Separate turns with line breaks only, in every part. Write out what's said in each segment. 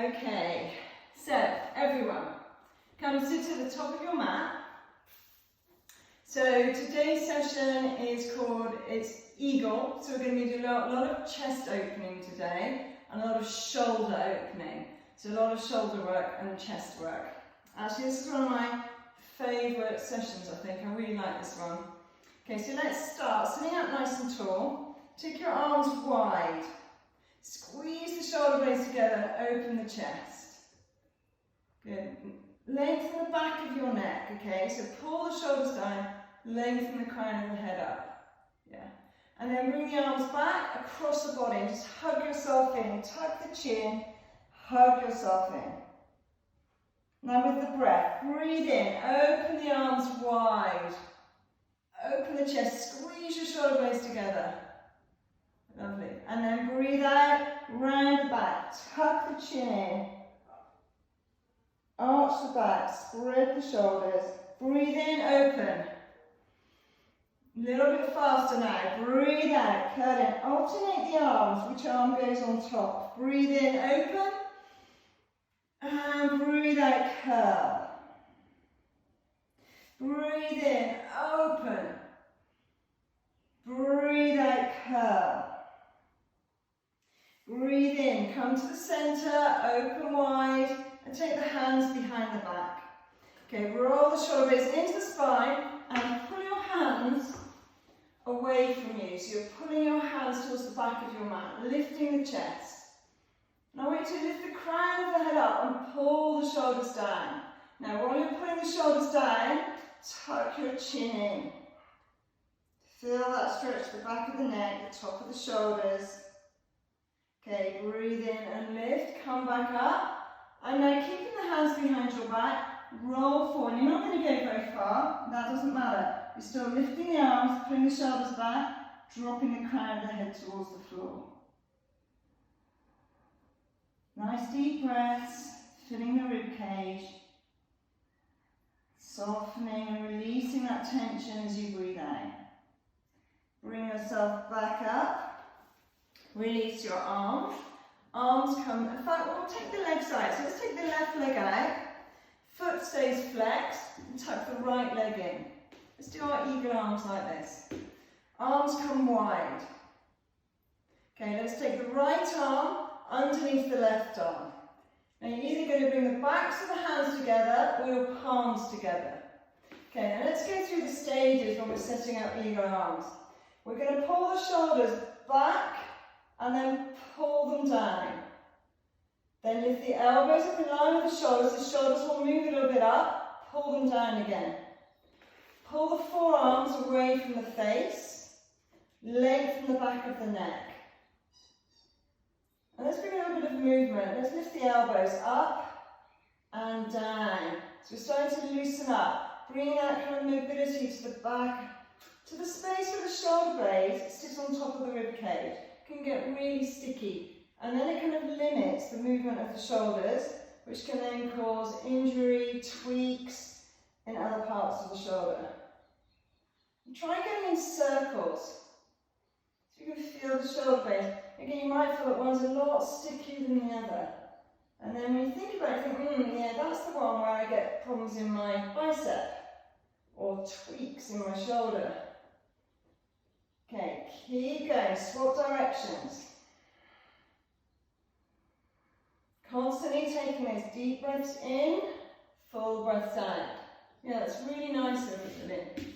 Okay, so everyone, come sit at the top of your mat. So today's session is called, it's Eagle, so we're going to be doing a lot of chest opening today and a lot of shoulder opening. So a lot of shoulder work and chest work. Actually, this is one of my favourite sessions, I think. I really like this one. Okay, so let's start. Sitting up nice and tall. Take your arms wide. Squeeze the shoulder blades together and open the chest. Good. Lengthen the back of your neck, okay? So pull the shoulders down, lengthen the crown of the head up. Yeah. And then bring the arms back across the body. Just hug yourself in. Tuck the chin. Hug yourself in. Now with the breath, breathe in. Open the arms wide. Open the chest. Squeeze your shoulder blades together. Lovely. And then breathe out, round the back. Tuck the chin in. Arch the back. Spread the shoulders. Breathe in, open. A little bit faster now. Breathe out, curl in. Alternate the arms. Which arm goes on top? Breathe in, open. And breathe out, curl. Breathe in, open. Breathe out, curl. Breathe in, come to the centre, open wide, and take the hands behind the back. Okay, roll the shoulder blades into the spine and pull your hands away from you. So you're pulling your hands towards the back of your mat, lifting the chest. Now I want you to lift the crown of the head up and pull the shoulders down. Now while you're pulling the shoulders down, tuck your chin in. Feel that stretch at the back of the neck, the top of the shoulders. Okay, breathe in and lift, come back up. And now keeping the hands behind your back, roll forward. You're not going to go very far, that doesn't matter. You're still lifting the arms, pulling the shoulders back, dropping the crown of the head towards the floor. Nice deep breaths, filling the rib cage. Softening and releasing that tension as you breathe out. Bring yourself back up. Release your arms. Arms come, in fact, we'll take the legs out. So let's take the left leg out. Foot stays flexed and tuck the right leg in. Let's do our eagle arms like this. Arms come wide. Okay, let's take the right arm underneath the left arm. Now you're either going to bring the backs of the hands together or your palms together. Okay, now let's go through the stages when we're setting up eagle arms. We're going to pull the shoulders back and then pull them down. Then lift the elbows up in line with the shoulders. The shoulders will move a little bit up. Pull them down again. Pull the forearms away from the face. Lengthen the back of the neck. And let's bring a little bit of movement. Let's lift the elbows up and down. So we're starting to loosen up. Bringing that kind of mobility to the back, to the space where the shoulder blade sits on top of the rib cage. It can get really sticky. And then it kind of limits the movement of the shoulders, which can then cause injury, tweaks in other parts of the shoulder. And try going in circles. So you can feel the shoulder blade. Again, you might feel that one's a lot stickier than the other. And then when you think about it, you think, yeah, that's the one where I get problems in my bicep or tweaks in my shoulder. Okay, keep going, swap directions. Constantly taking those deep breaths in, full breaths out. Yeah, that's really nice of you, Lynn.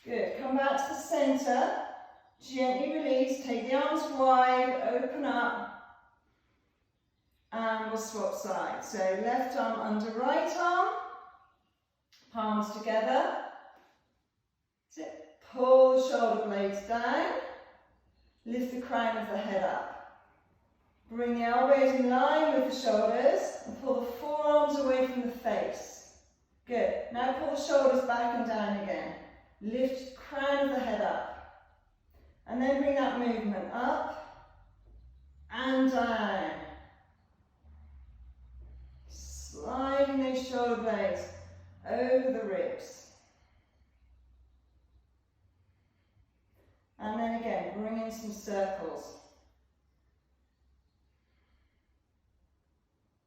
Good, come back to the centre. Gently release, take the arms wide, open up, and we'll swap sides. So left arm under right arm, palms together. That's it. Pull the shoulder blades down, lift the crown of the head up. Bring the elbows in line with the shoulders and pull the forearms away from the face. Good. Now pull the shoulders back and down again. Lift the crown of the head up. And then bring that movement up and down. Sliding those shoulder blades over the ribs. And then again, bring in some circles.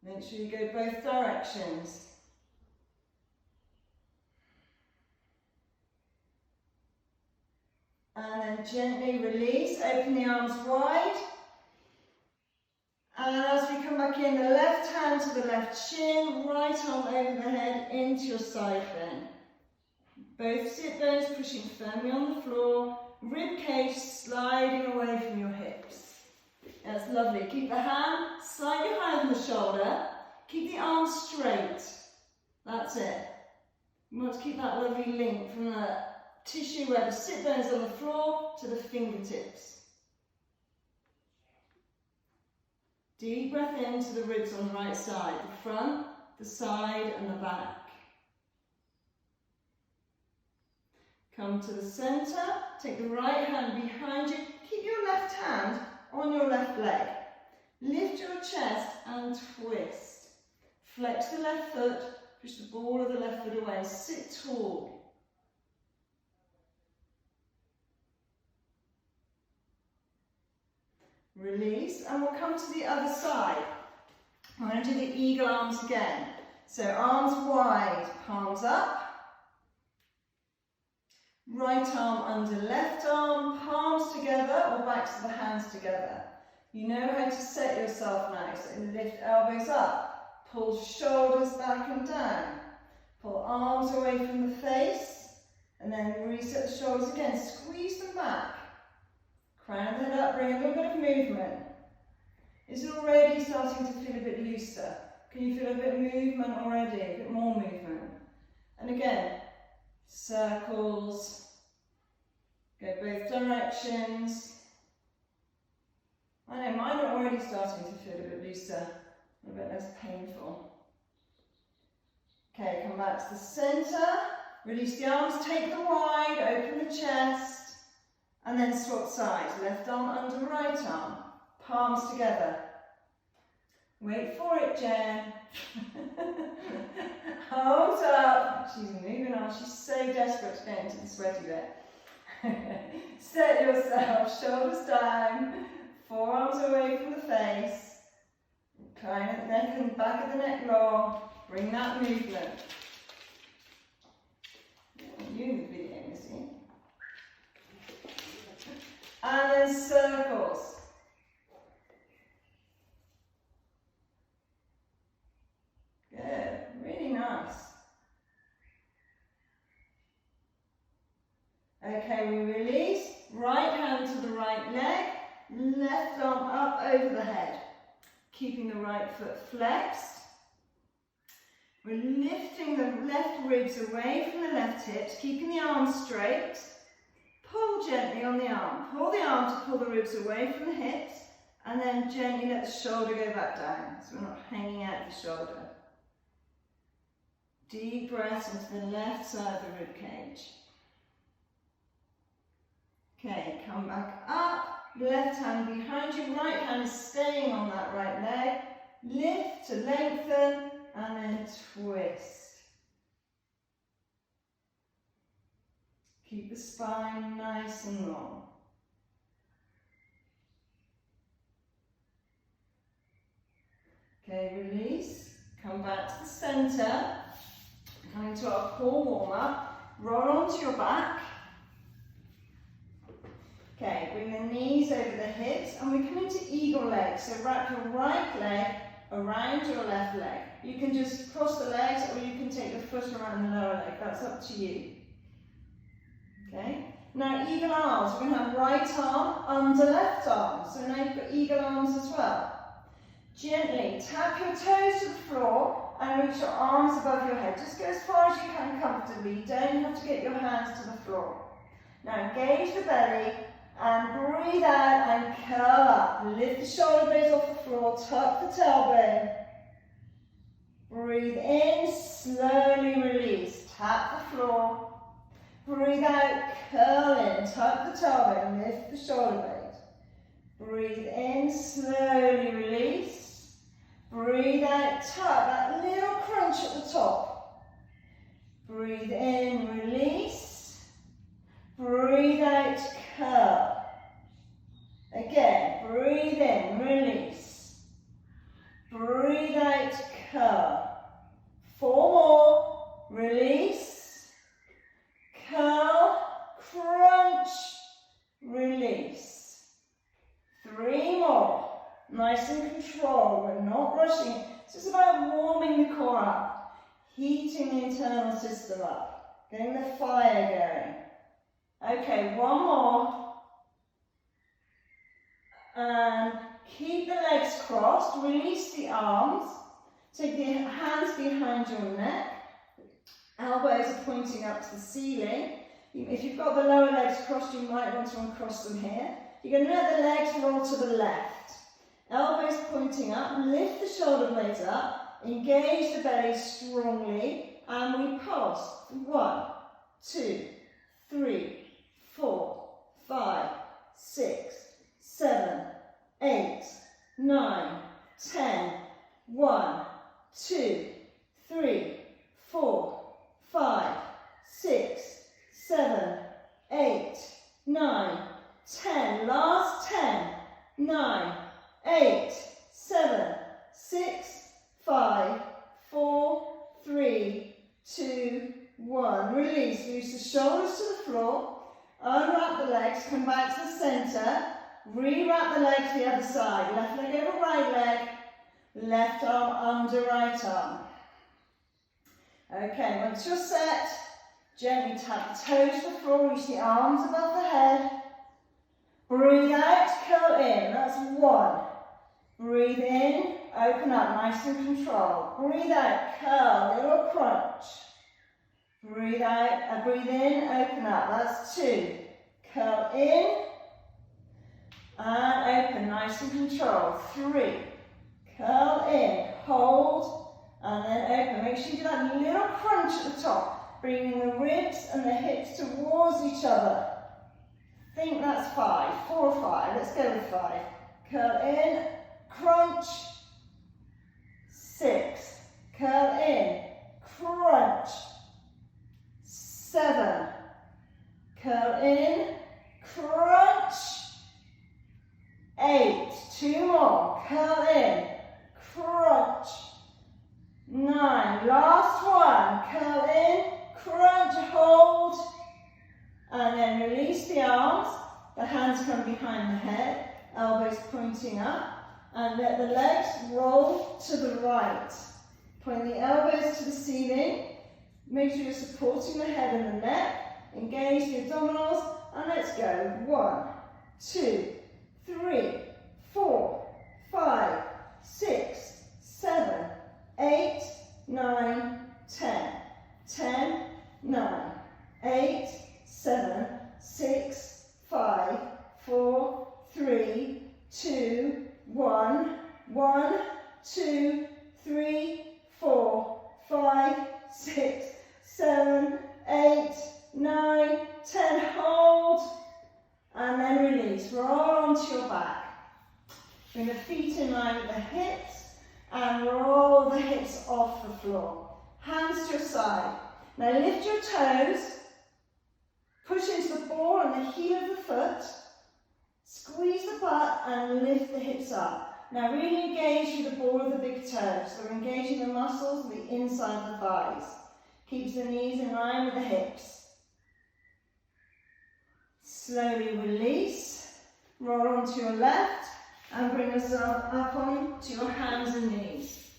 Make sure you go both directions. And then gently release, open the arms wide. And as we come back in, the left hand to the left shin, right arm over the head into your side bend. Both sit bones pushing firmly on the floor, rib cage sliding away from your hips. That's lovely. Keep the hand, slide your hand on the shoulder, keep the arms straight. That's it. You want to keep that lovely link from the tissue where the sit bones on the floor to the fingertips. Deep breath into the ribs on the right side, the front, the side and the back. Come to the centre, take the right hand behind you, keep your left hand on your left leg. Lift your chest and twist. Flex the left foot, push the ball of the left foot away, sit tall. Release, and we'll come to the other side. I'm going to do the eagle arms again. So arms wide, palms up. Right arm under left arm, palms together or backs of the hands together. You know how to set yourself now, so lift elbows up, pull shoulders back and down, pull arms away from the face, and then reset the shoulders again, squeeze them back. Crown the head up, bring a little bit of movement. Is it already starting to feel a bit looser? Can you feel a bit of movement already, a bit more movement? And again, circles, go both directions. I know mine are already starting to feel a bit looser, a bit less painful. Okay, come back to the centre, release the arms, take them wide, open the chest. And then swap sides, left arm under right arm, palms together. Wait for it, Jen. Arms up. She's moving on, she's so desperate to get into the sweaty bit. Set yourself, shoulders down, forearms away from the face. Incline at the neck and back of the neck long. Bring that movement. You in the video, Missy. And then circles. Good, really nice. Okay, we release, right hand to the right leg, left arm up over the head, keeping the right foot flexed. We're lifting the left ribs away from the left hips, keeping the arms straight. Pull gently on the arm. Pull the arm to pull the ribs away from the hips, and then gently let the shoulder go back down, so we're not hanging out the shoulder. Deep breath into the left side of the rib cage. Okay, come back up. Left hand behind you, right hand is staying on that right leg. Lift to lengthen, and then twist. Keep the spine nice and long. Okay, release. Come back to the centre. Coming to our core warm-up. Roll onto your back. Okay, bring the knees over the hips, and we come into eagle legs. So wrap your right leg around your left leg. You can just cross the legs, or you can take the foot around the lower leg. That's up to you. Okay, now eagle arms, we're going to have right arm under left arm, so now you've got eagle arms as well. Gently tap your toes to the floor and reach your arms above your head. Just go as far as you can comfortably, you don't have to get your hands to the floor. Now engage the belly and breathe out and curl up. Lift the shoulder blades off the floor, tuck the tailbone. Breathe in, slowly release, tap the floor. Breathe out, curl in, tuck the tailbone, lift the shoulder blades. Breathe in, slowly release. Breathe out, tuck that little crunch at the top. Breathe in, release. Breathe out, curl. Again, breathe in, release. Breathe out, curl. 4 more, release, curl, crunch, release. 3 more, nice and controlled, we're not rushing it. It's just about warming the core up, heating the internal system up, getting the fire going. Okay, 1 more. And keep the legs crossed, release the arms, take the hands behind your neck, elbows are pointing up to the ceiling. If you've got the lower legs crossed, you might want to uncross them here. You're going to let the legs roll to the left. Elbows pointing up, lift the shoulder blades up, engage the belly strongly, and we pulse. 1, 2, 3, 4, 5, 6, 7, 8, 9, 10. 1, 2, 3, 4, 5, 6, 7, 8, 9, 10. Last 10, 9, 8, 7, 6, 5, 4, 3, 2, 1. Release. Reach the shoulders to the floor. Unwrap the legs. Come back to the centre. Re-wrap the leg to the other side. Left leg over right leg. Left arm under right arm. Okay, once you're set, gently tap the toes to the floor. Reach the arms above the head. Breathe out, curl in. That's 1. Breathe in, open up, nice and controlled. Breathe out, curl, little crunch. Breathe out, breathe in, open up. That's 2. Curl in and open, nice and controlled. 3. Curl in, hold, and then open. Make sure you do that little crunch at the top, bringing the ribs and the hips towards each other. Think that's 5, 4 or 5. Let's go with 5. Curl in, crunch, 6. Curl in, crunch, 7. Curl in, crunch, 8. 2 more. Curl in, crunch, 9. Last one. Curl in, crunch, hold, and then release the arms. The hands come behind the head, elbows pointing up, and let the legs roll to the right. Point the elbows to the ceiling. Make sure you're supporting the head and the neck. Engage the abdominals, and let's go. 1, 2, 3, 4, 5, 6, 7, 8, 9, 10. 10, 9, 8, 7, 6, 5, 4, 3, 2, 1. 1, 2, 3, 4, 5, 6, 7, 8, 9, 10. Hold. And then release. Roll onto your back. Bring the feet in line with the hips and roll the hips off the floor. Hands to your side. Now lift your toes. Push into the ball and the heel of the foot. Squeeze the butt and lift the hips up. Now really engage with the ball of the big toes. So we're engaging the muscles of the inside of the thighs. Keeps the knees in line with the hips. Slowly release. Roll onto your left and bring yourself up on to your hands and knees.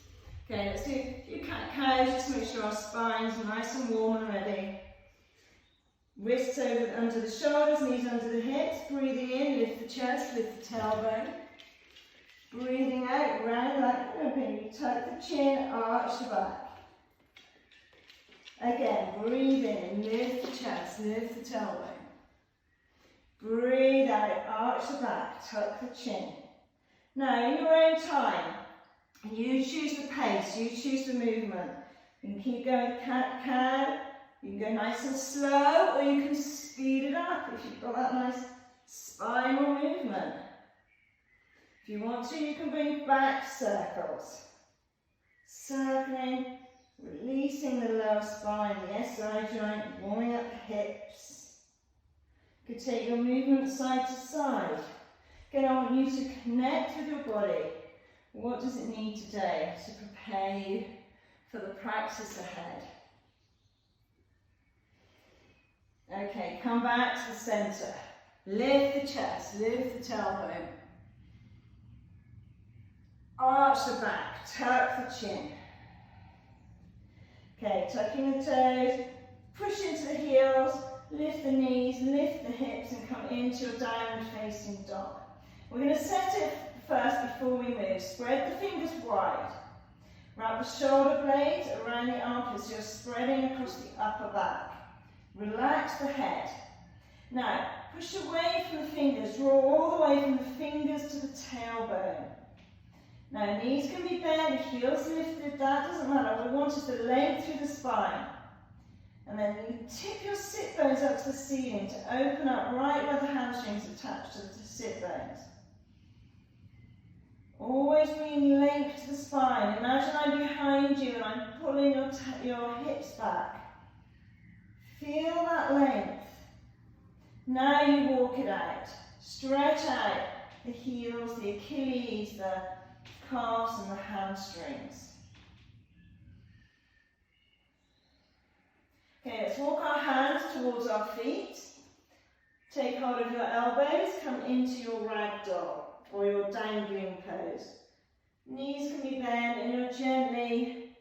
Okay, let's do a few cat-cows, just to make sure our spine's nice and warm and ready. Wrists over under the shoulders, knees under the hips. Breathing in, lift the chest, lift the tailbone. Breathing out, round like a baby. Tuck the chin, arch the back. Again, breathe in, lift the chest, lift the tailbone. Breathe out, arch the back, tuck the chin. Now, in your own time, you choose the pace, you choose the movement. You can keep going cat-cow. You can go nice and slow, or you can speed it up if you've got that nice spinal movement. If you want to, you can bring back circles. Circling, releasing the lower spine, the SI joint, warming up the hips. You could take your movement side to side. Again, I want you to connect with your body. What does it need today to prepare you for the practice ahead? Okay, come back to the centre. Lift the chest, lift the tailbone. Arch the back, tuck the chin. Okay, tucking the toes, push into the heels, lift the knees, lift the hips and come into your downward facing dog. We're going to set it first before we move. Spread the fingers wide. Wrap the shoulder blades around the armpits. You're spreading across the upper back. Relax the head. Now, push away from the fingers. Draw all the way from the fingers to the tailbone. Now, knees can be bent, heels lifted, that doesn't matter. We want is the length through the spine. And then you tip your sit bones up to the ceiling to open up right where the hamstrings attach to the sit bones. Always bringing length to the spine. Imagine I'm behind you and I'm pulling your hips back. Feel that length. Now you walk it out. Stretch out the heels, the Achilles, the calves and the hamstrings. Okay, let's walk our hands towards our feet. Take hold of your elbows, come into your ragdoll or your dangling pose. Knees can be bent and you're gently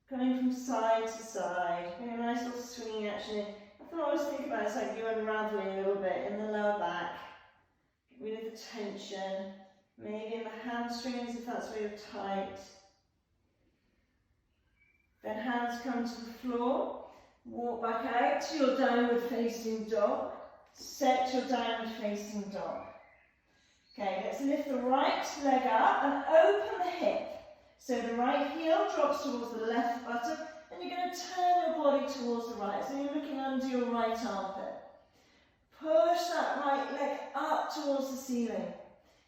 going from side to side. A nice little swinging action. I thought I was thinking about it, it's like you're unraveling a little bit in the lower back. Get rid of the tension. Maybe in the hamstrings if that's where you're tight. Then hands come to the floor. Walk back out to your downward facing dog. Set your downward facing dog. Okay, let's lift the right leg up and open the hip. So the right heel drops towards the left buttock and you're going to turn your body towards the right. So you're looking under your right armpit. Push that right leg up towards the ceiling.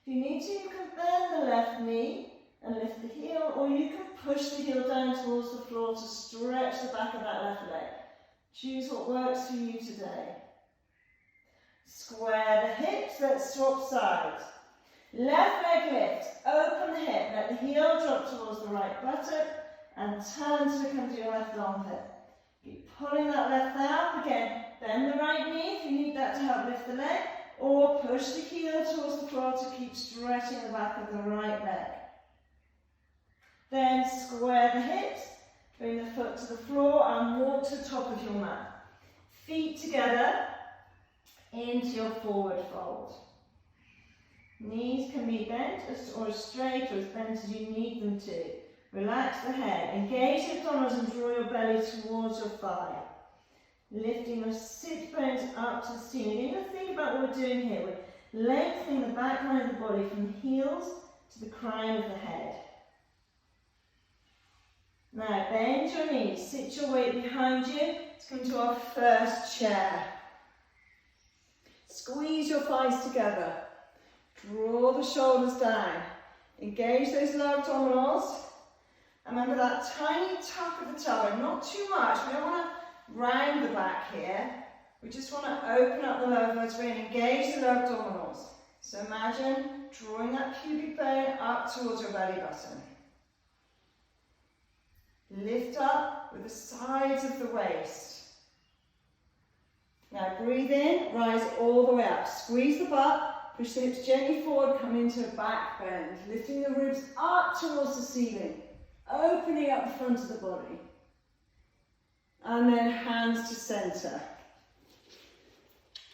If you need to, you can bend the left knee and lift the heel, or you can push the heel down towards the floor to stretch the back of that left leg. Choose what works for you today. Square the hips, let's swap sides. Left leg lift, open the hip, let the heel drop towards the right buttock and turn to come to your left armpit. Keep pulling that left thigh up again. Bend the right knee if you need that to help lift the leg, or push the heel towards the floor to keep stretching the back of the right leg. Then square the hips, bring the foot to the floor and walk to the top of your mat. Feet together into your forward fold. Knees can be bent or as straight or as bent as you need them to. Relax the head, engage the abdominals and draw your belly towards your thigh. Lifting your sit bones up to the ceiling. You need to think about what we're doing here. We're lengthening the back line of the body from the heels to the crown of the head. Now bend your knees, sit your weight behind you. Let's come to our first chair. Squeeze your thighs together. Draw the shoulders down. Engage those lower abdominals. Remember that tiny tuck of the tailbone, not too much. We don't want to round the back here. We just want to open up the lower vertebrae and engage the lower abdominals. So imagine drawing that pubic bone up towards your belly button. Lift up with the sides of the waist. Now breathe in, rise all the way up. Squeeze the butt, push the hips gently forward, come into a back bend. Lifting the ribs up towards the ceiling. Opening up the front of the body. And then hands to center.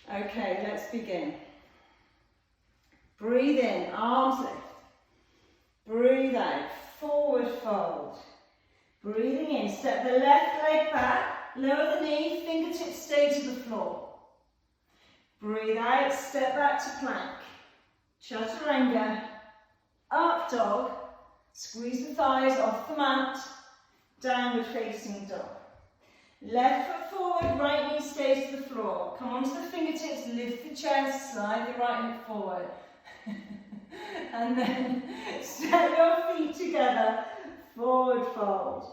Okay, let's begin. Breathe in, arms lift. Breathe out, forward fold. Breathing in, step the left leg back, lower the knee, fingertips stay to the floor. Breathe out, step back to plank. Chaturanga, up dog, squeeze the thighs off the mat, downward facing dog. Left foot forward, right knee stays to the floor. Come onto the fingertips, lift the chest, slide the right hip forward. And then step your feet together, forward fold.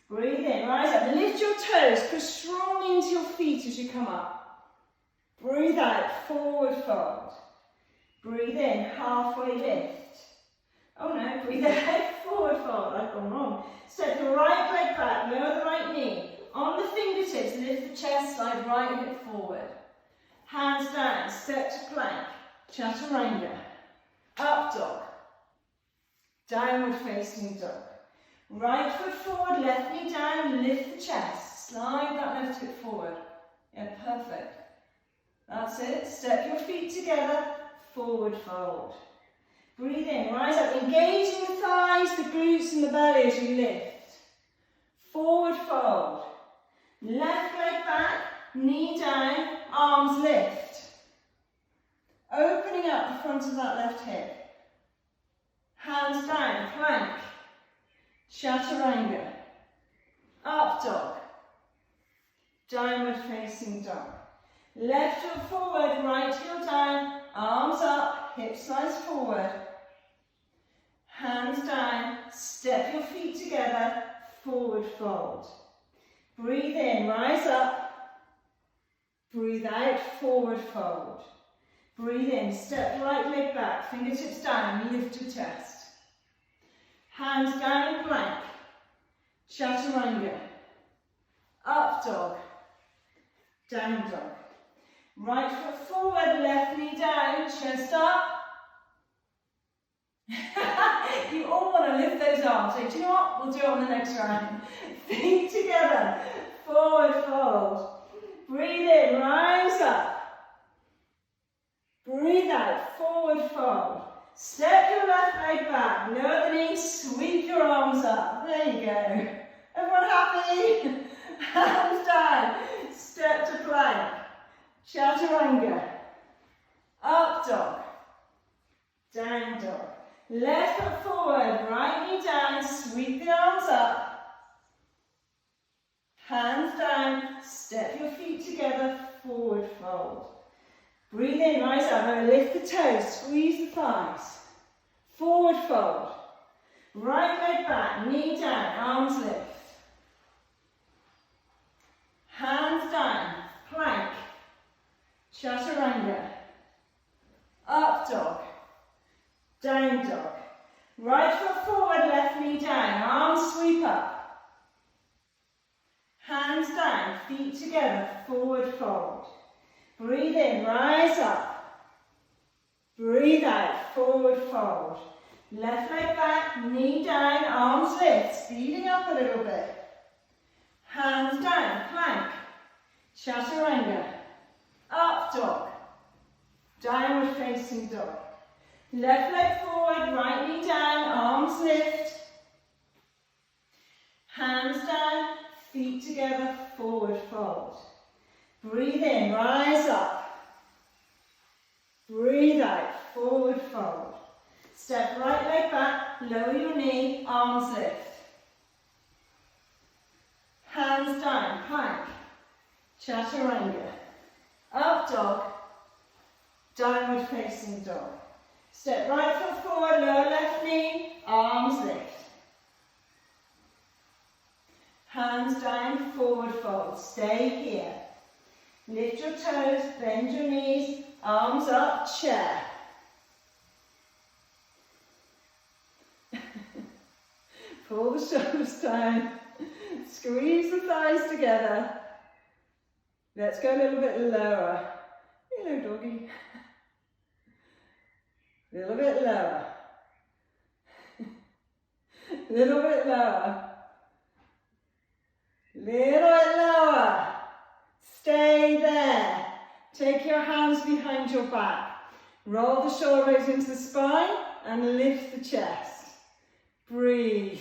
Breathe in, rise up, lift your toes, push strongly into your feet as you come up. Breathe out, forward fold. Breathe in, halfway lift. Oh no, breathe out, forward fold. I've gone wrong. Step your right leg back, lower the right knee. On the fingertips, lift the chest, slide right hip forward. Hands down, step to plank, chaturanga. Up dog. Downward facing dog. Right foot forward, left knee down, lift the chest. Slide that left hip forward. Yeah, perfect. That's it. Step your feet together, forward fold. Breathe in, rise up, engaging the thighs, the glutes and the belly as you lift. Forward fold. Left leg back, knee down, arms lift. Opening up the front of that left hip. Hands down, plank. Chaturanga. Up dog. Downward facing dog. Left heel forward, right heel down, arms up, hip slides forward. Hands down, step your feet together, forward fold. Breathe in, rise up. Breathe out, forward fold. Breathe in, step right leg back, fingertips down, lift your chest. Hands down, plank. Chaturanga. Up dog. Down dog. Right foot forward, left knee down, chest up. You all want to lift those arms. So do you know what? We'll do it on the next round. Feet together, forward fold. Breathe in, rise up. Breathe out, forward fold. Step your left leg back, lower the knees, sweep your arms up. There you go. Everyone happy? Hands down, step to plank. Chaturanga. Up dog. Down dog. Left foot forward, right knee down, sweep the arms up. Hands down, step your feet together, forward fold. Breathe in, rise up, now lift the toes, squeeze the thighs. Forward fold. Right leg back, knee down, arms lift. Hands down, plank. Chaturanga. Up dog. Down dog. Right foot forward, left knee down, arms sweep up. Hands down, feet together, forward fold. Breathe in, rise up. Breathe out, forward fold. Left leg back, knee down, arms lift, speeding up a little bit. Hands down, plank. Chaturanga. Up dog. Downward facing dog. Left leg forward, right knee down, arms lift. Hands down, feet together, forward fold. Breathe in, rise up. Breathe out, forward fold. Step right leg back, lower your knee, arms lift. Hands down, plank. Chaturanga. Up dog. Downward facing dog. Step right foot forward, lower left knee, arms lift. Hands down, forward fold. Stay here. Lift your toes, bend your knees, arms up, chair. Pull the shoulders down, squeeze the thighs together. Let's go a little bit lower. Hello, doggy. A little bit lower. A little bit lower. Little bit lower. Stay there. Take your hands behind your back. Roll the shoulders into the spine and lift the chest. Breathe.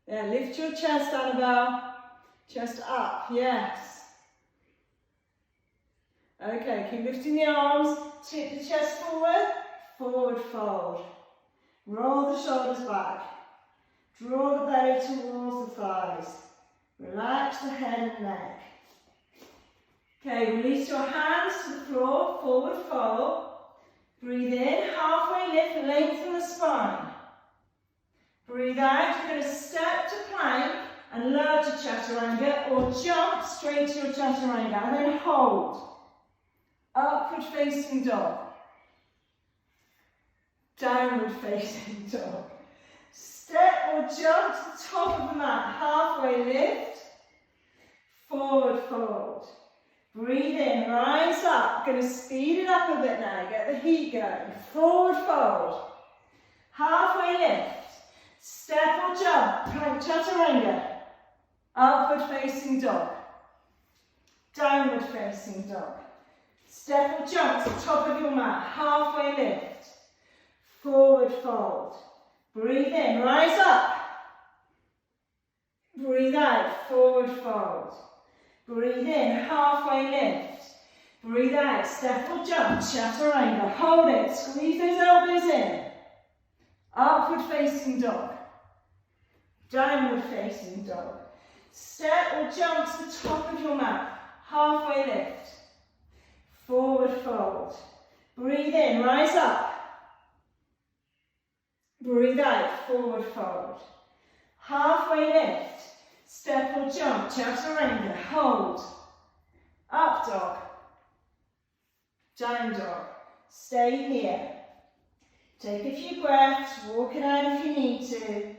Yeah, lift your chest, Annabelle. Chest up, yes. Okay, keep lifting the arms. Tip the chest forward. Forward fold. Roll the shoulders back. Draw the belly towards the thighs. Relax the head and neck. Okay, release your hands to the floor, forward fold. Breathe in, halfway lift, lengthen the spine. Breathe out, you're going to step to plank and lower to chaturanga, or jump straight to your chaturanga, and then hold. Upward facing dog. downward facing dog. Step or jump to the top of the mat, halfway lift, forward fold. Breathe in, rise up. Going to speed it up a bit now, get the heat going. Forward fold, halfway lift, step or jump, plank chaturanga, upward facing dog, downward facing dog. Step or jump to the top of your mat, halfway lift, forward fold. Breathe in, rise up. Breathe out, forward fold. Breathe in, halfway lift. Breathe out, step or jump, chaturanga. Hold it, squeeze those elbows in. Upward facing dog. Downward facing dog. Step or jump to the top of your mat, halfway lift. Forward fold. Breathe in, rise up. Breathe out, forward fold. Halfway lift. Step or jump, chaturanga. Hold. Up dog. Down dog. Stay here. Take a few breaths. Walk it out if you need to.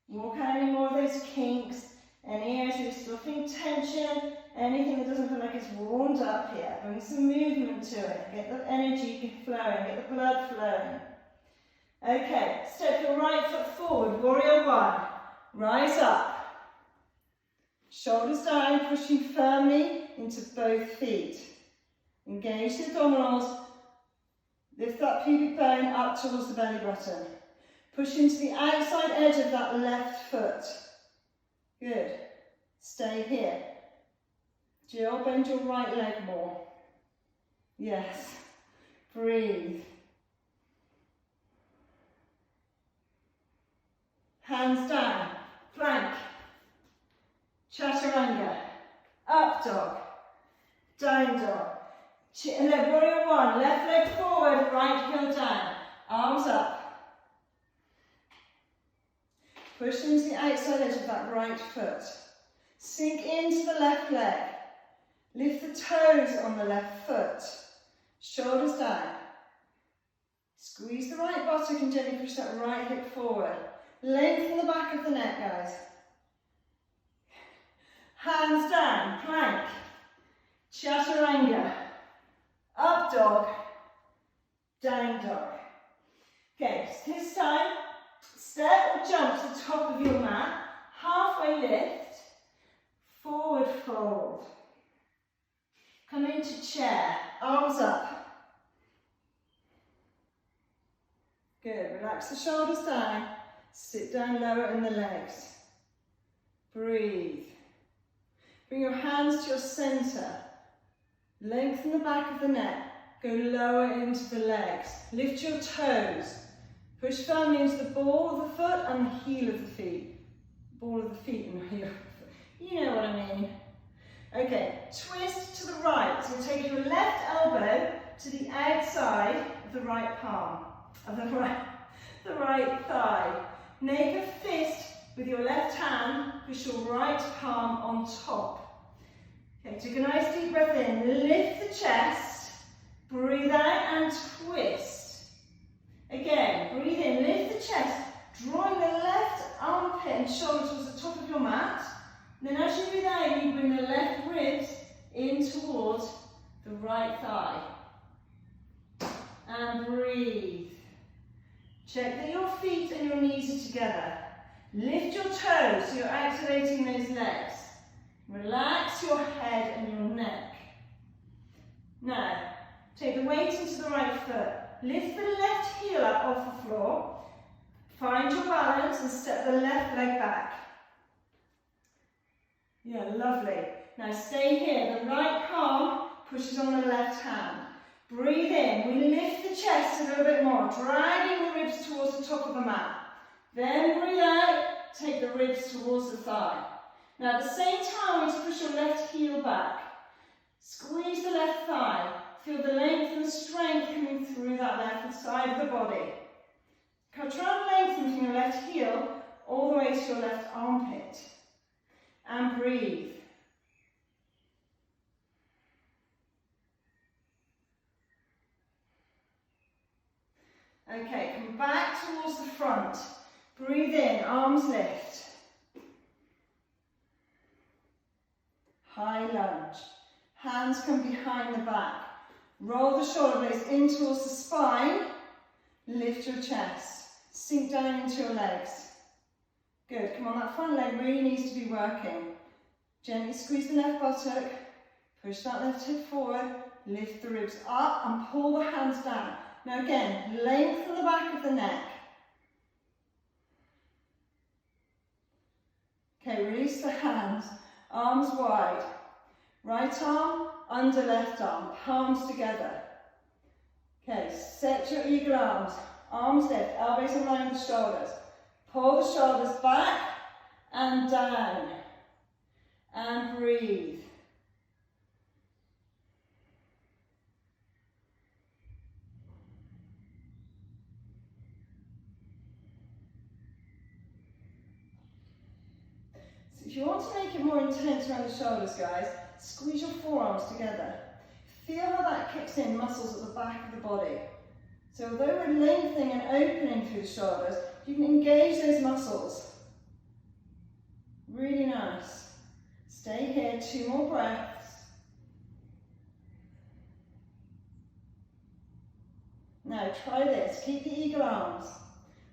Walk out any more of those kinks. Any areas where you're still feeling tension. Anything that doesn't feel like it's warmed up here. Bring some movement to it. Get the energy flowing. Get the blood flowing. Okay, step your right foot forward. Warrior one. Rise up. Shoulders down, pushing firmly into both feet. Engage the abdominals. Lift that pubic bone up towards the belly button. Push into the outside edge of that left foot. Good. Stay here. Jill, bend your right leg more. Yes. Breathe. Hands down. Plank. Chaturanga. Up dog. Down dog. And then warrior one. Left leg forward, right heel down. Arms up. Push into the outside edge of that right foot. Sink into the left leg. Lift the toes on the left foot. Shoulders down. Squeeze the right buttock and gently push that right hip forward. Lengthen the back of the neck, guys. Hands down, plank. Chaturanga. Up dog. Down dog. Okay, so this time, step or jump to the top of your mat. Halfway lift. Forward fold. Come into chair, arms up. Good, relax the shoulders down. Sit down lower in the legs. Breathe. Bring your hands to your centre. Lengthen the back of the neck. Go lower into the legs. Lift your toes. Push firmly into the ball of the foot and the heel of the feet. Ball of the feet and heel of the foot. You know what I mean. Okay, twist to the right. So take your left elbow to the outside of the right palm, of the right thigh. Make a fist with your left hand, push your right palm on top. Okay, take a nice deep breath in, lift the chest, breathe out and twist. Again, breathe in, lift the chest, drawing the left armpit and shoulder towards the top of your mat. Then as you breathe out, you bring the left ribs in towards the right thigh. And breathe. Check that your feet and your knees are together. Lift your toes so you're activating those legs. Relax your head and your neck. Now, take the weight into the right foot. Lift the left heel up off the floor. Find your balance and step the left leg back. Yeah, lovely. Now stay here. The right palm pushes on the left hand. Breathe in. We lift the chest a little bit more, dragging the ribs towards the top of the mat. Then breathe out. Take the ribs towards the thigh. Now at the same time, we push your left heel back. Squeeze the left thigh. Feel the length and the strength coming through that left side of the body. Try and lengthen from your left heel all the way to your left armpit. And breathe. Okay, come back towards the front. Breathe in, arms lift. High lunge. Hands come behind the back. Roll the shoulder blades in towards the spine. Lift your chest. Sink down into your legs. Good. Come on, that front leg really needs to be working. Gently squeeze the left buttock. Push that left hip forward. Lift the ribs up and pull the hands down. Now again, lengthen the back of the neck. Okay, release the hands. Arms wide. Right arm under left arm. Palms together. Okay, set your eagle arms. Arms lift, elbows in line with the shoulders. Pull the shoulders back and down. And breathe. So if you want to make it more intense around the shoulders, guys, squeeze your forearms together. Feel how that kicks in muscles at the back of the body. So although we're lengthening and opening through the shoulders, you can engage those muscles. Really nice. Stay here, 2 more breaths. Now try this, keep the eagle arms.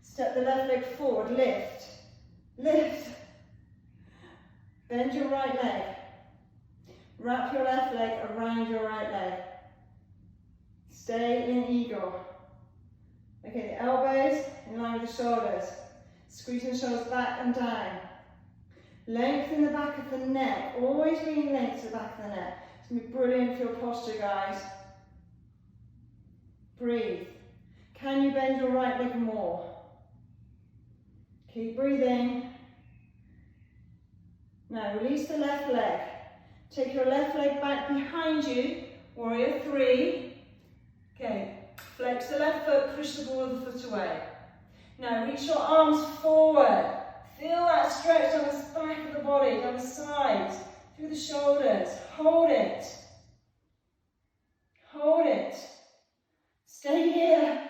Step the left leg forward, lift, lift. Bend your right leg. Wrap your left leg around your right leg. Stay in eagle. Okay, the elbows in line with the shoulders. Squeezing the shoulders back and down. Lengthen the back of the neck. Always bringing length to the back of the neck. It's going to be brilliant for your posture, guys. Breathe. Can you bend your right leg more? Keep breathing. Now release the left leg. Take your left leg back behind you. Warrior 3. Okay, flex the left foot, push the ball of the foot away. Now reach your arms forward. Feel that stretch down the back of the body, down the sides, through the shoulders. Hold it. Hold it. Stay here.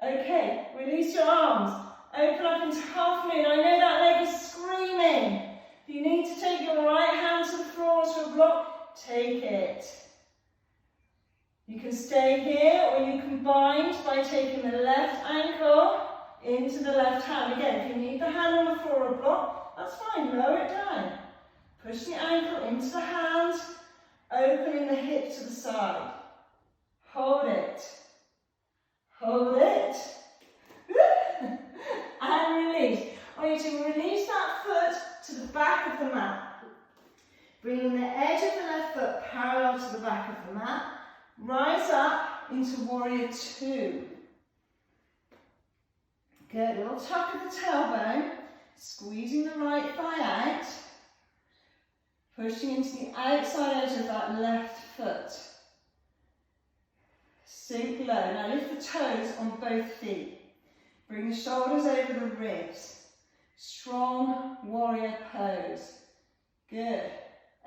Okay, release your arms. Open up into half moon. I know that leg is screaming. If you need to take your right hand to the floor or to a block, take it. You can stay here or you can bind by taking the left ankle into the left hand. Again, if you need the hand on the floor or a block, that's fine, lower it down. Push the ankle into the hand, opening the hip to the side. Hold it. Hold it. And release. I want you to release that foot to the back of the mat. Bringing the edge of the left foot parallel to the back of the mat. Rise up into warrior 2. Good, a little tuck of the tailbone. Squeezing the right thigh out. Pushing into the outside edge of that left foot. Sink low. Now lift the toes on both feet. Bring the shoulders over the ribs. Strong warrior pose. Good.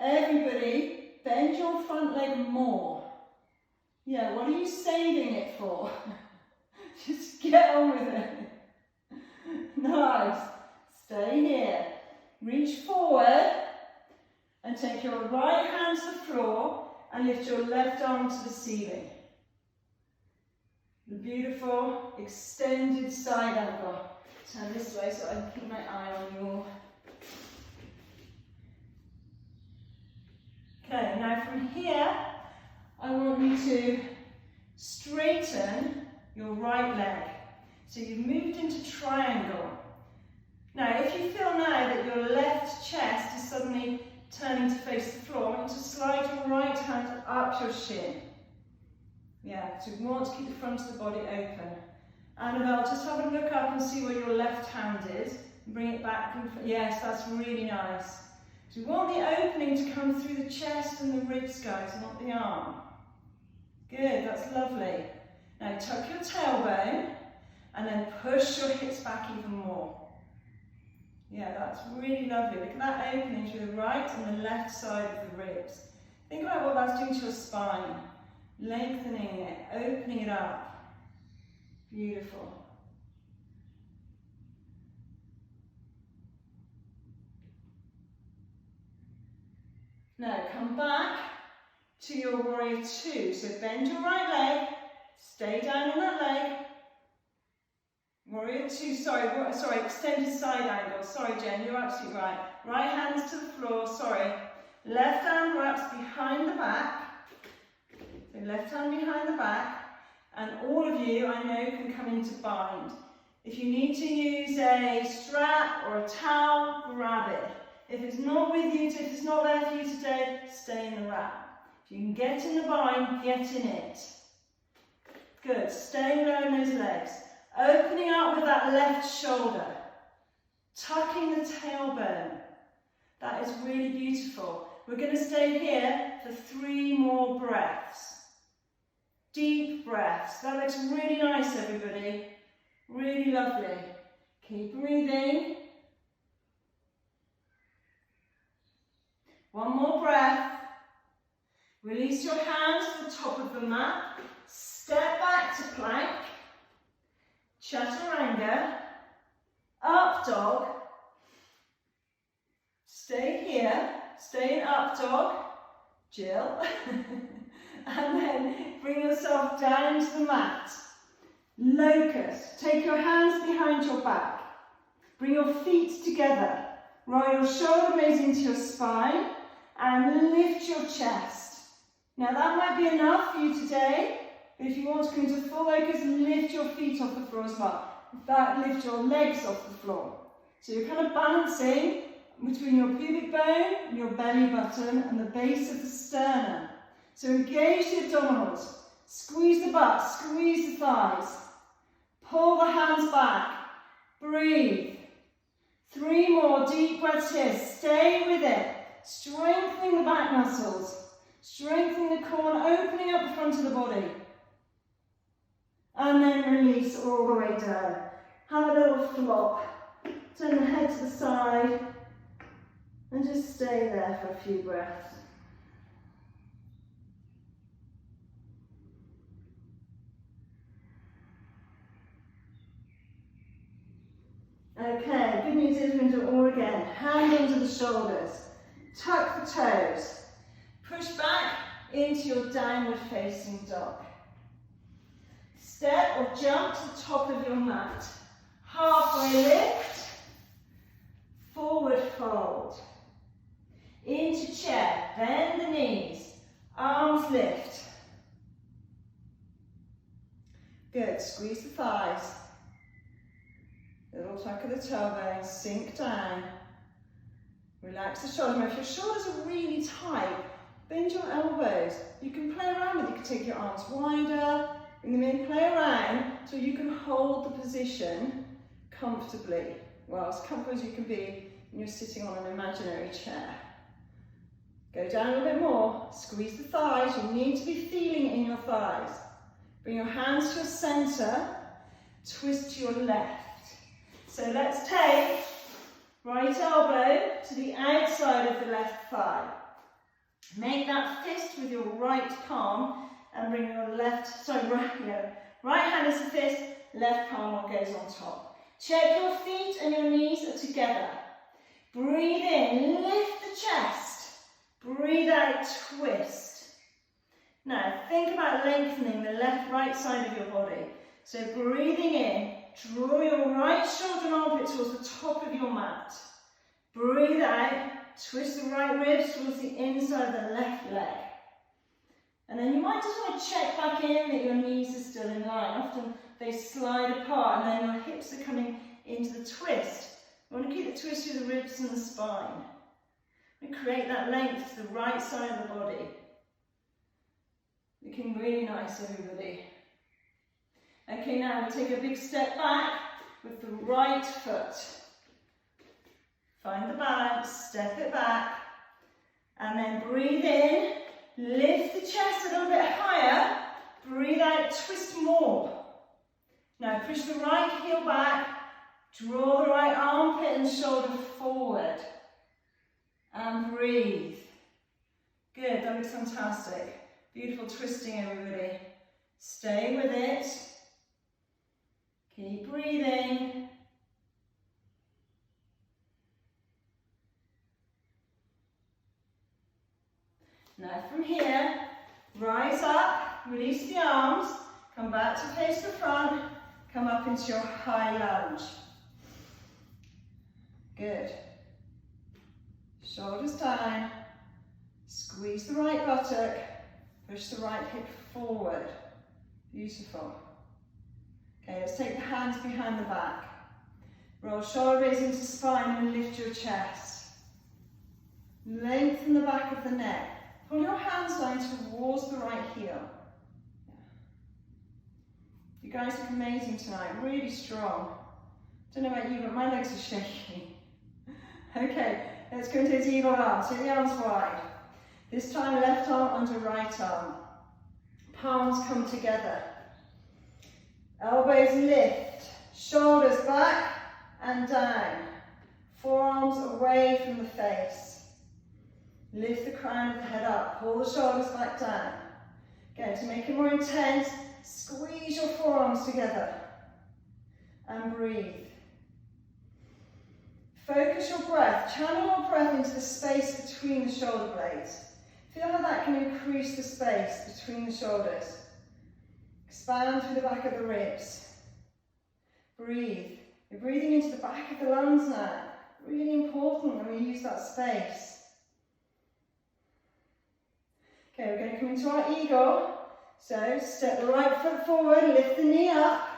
Everybody, bend your front leg more. Yeah, what are you saving it for? Just get on with it. Nice. Stay here. Reach forward and take your right hand to the floor and lift your left arm to the ceiling. The beautiful extended side angle. Turn this way so I can keep my eye on you. Okay, now from here, I want you to straighten your right leg. So you've moved into triangle. Now, if you feel now that your left chest is suddenly turning to face the floor, I want you to slide your right hand up your shin. Yeah, so you want to keep the front of the body open. Annabelle, just have a look up and see where your left hand is. Bring it back. Yes, that's really nice. So we want the opening to come through the chest and the ribs, guys, not the arm. Good, that's lovely. Now tuck your tailbone and then push your hips back even more. Yeah, that's really lovely. Look at that opening through the right and the left side of the ribs. Think about what that's doing to your spine. Lengthening it, opening it up. Beautiful. Now come back to your warrior two. So bend your right leg, stay down on that leg. Warrior two, sorry, extended side angle. Sorry, Jen, you're absolutely right. Right hands to the floor, sorry. Left hand wraps behind the back. So left hand behind the back. And all of you, I know, can come into bind. If you need to use a strap or a towel, grab it. If it's not with you, if it's not there for you today, stay in the wrap. If you can get in the bind, get in it. Good, staying low in those legs. Opening up with that left shoulder. Tucking the tailbone. That is really beautiful. We're going to stay here for 3 more breaths. Deep breaths. That looks really nice, everybody. Really lovely. Keep breathing. 1 more breath. Release your hands to the top of the mat. Step back to plank. Chaturanga. Up dog. Stay here. Stay in up dog. Jill. And then bring yourself down to the mat. Locust. Take your hands behind your back. Bring your feet together. Roll your shoulder blades into your spine and lift your chest. Now that might be enough for you today, but if you want to come to full locust, lift your feet off the floor as well. In fact, lift your legs off the floor. So you're kind of balancing between your pubic bone, your belly button, and the base of the sternum. So engage the abdominals, squeeze the butt, squeeze the thighs, pull the hands back, breathe. 3 more deep breaths here, stay with it, strengthening the back muscles, strengthening the core, opening up the front of the body. And then release all the way down. Have a little flop, turn the head to the side, and just stay there for a few breaths. Okay, good news is we're going to do it all again. Hand into the shoulders, tuck the toes, push back into your downward facing dog. Step or jump to the top of your mat. Halfway lift, forward fold. Into chair, bend the knees, arms lift. Good, squeeze the thighs. Little tuck of the tailbone, sink down. Relax the shoulders. Now if your shoulders are really tight, bend your elbows. You can play around with it. You can take your arms wider, bring them in, play around so you can hold the position comfortably. Well, as comfortable as you can be when you're sitting on an imaginary chair. Go down a little bit more, squeeze the thighs. You need to be feeling it in your thighs. Bring your hands to your center, twist to your left. So let's take right elbow to the outside of the left thigh. Make that fist with your right palm and bring your right hand is the fist, left palm goes on top. Check your feet and your knees are together. Breathe in, lift the chest. Breathe out, twist. Now think about lengthening the right side of your body. So breathing in, draw your right shoulder and armpit towards the top of your mat. Breathe out, twist the right ribs towards the inside of the left leg. And then you might just want to check back in that your knees are still in line. Often they slide apart and then your hips are coming into the twist. You want to keep the twist through the ribs and the spine. And create that length to the right side of the body. Looking really nice, everybody. Okay, now we'll take a big step back with the right foot. Find the balance, step it back, and then breathe in, lift the chest a little bit higher, breathe out, twist more. Now push the right heel back, draw the right armpit and shoulder forward, and breathe. Good, that looks fantastic. Beautiful twisting, everybody. Stay with it. Now from here, rise up, release the arms, come back to face the front, come up into your high lunge. Good. Shoulders down, squeeze the right buttock, push the right hip forward. Beautiful. Okay, let's take the hands behind the back. Roll shoulder blades into spine and lift your chest. Lengthen the back of the neck. Pull your hands down towards the right heel. You guys look amazing tonight, really strong. Don't know about you, but my legs are shaky. Okay, let's go into those eagle arms. Take the arms wide. This time left arm under right arm. Palms come together. Elbows lift. Shoulders back and down. Forearms away from the face. Lift the crown of the head up. Pull the shoulders back down. Again, to make it more intense, squeeze your forearms together. And breathe. Focus your breath. Channel your breath into the space between the shoulder blades. Feel how that can increase the space between the shoulders. Expand through the back of the ribs. Breathe. You're breathing into the back of the lungs now. Really important when we use that space. Okay, we're going to come into our eagle. So step the right foot forward, lift the knee up.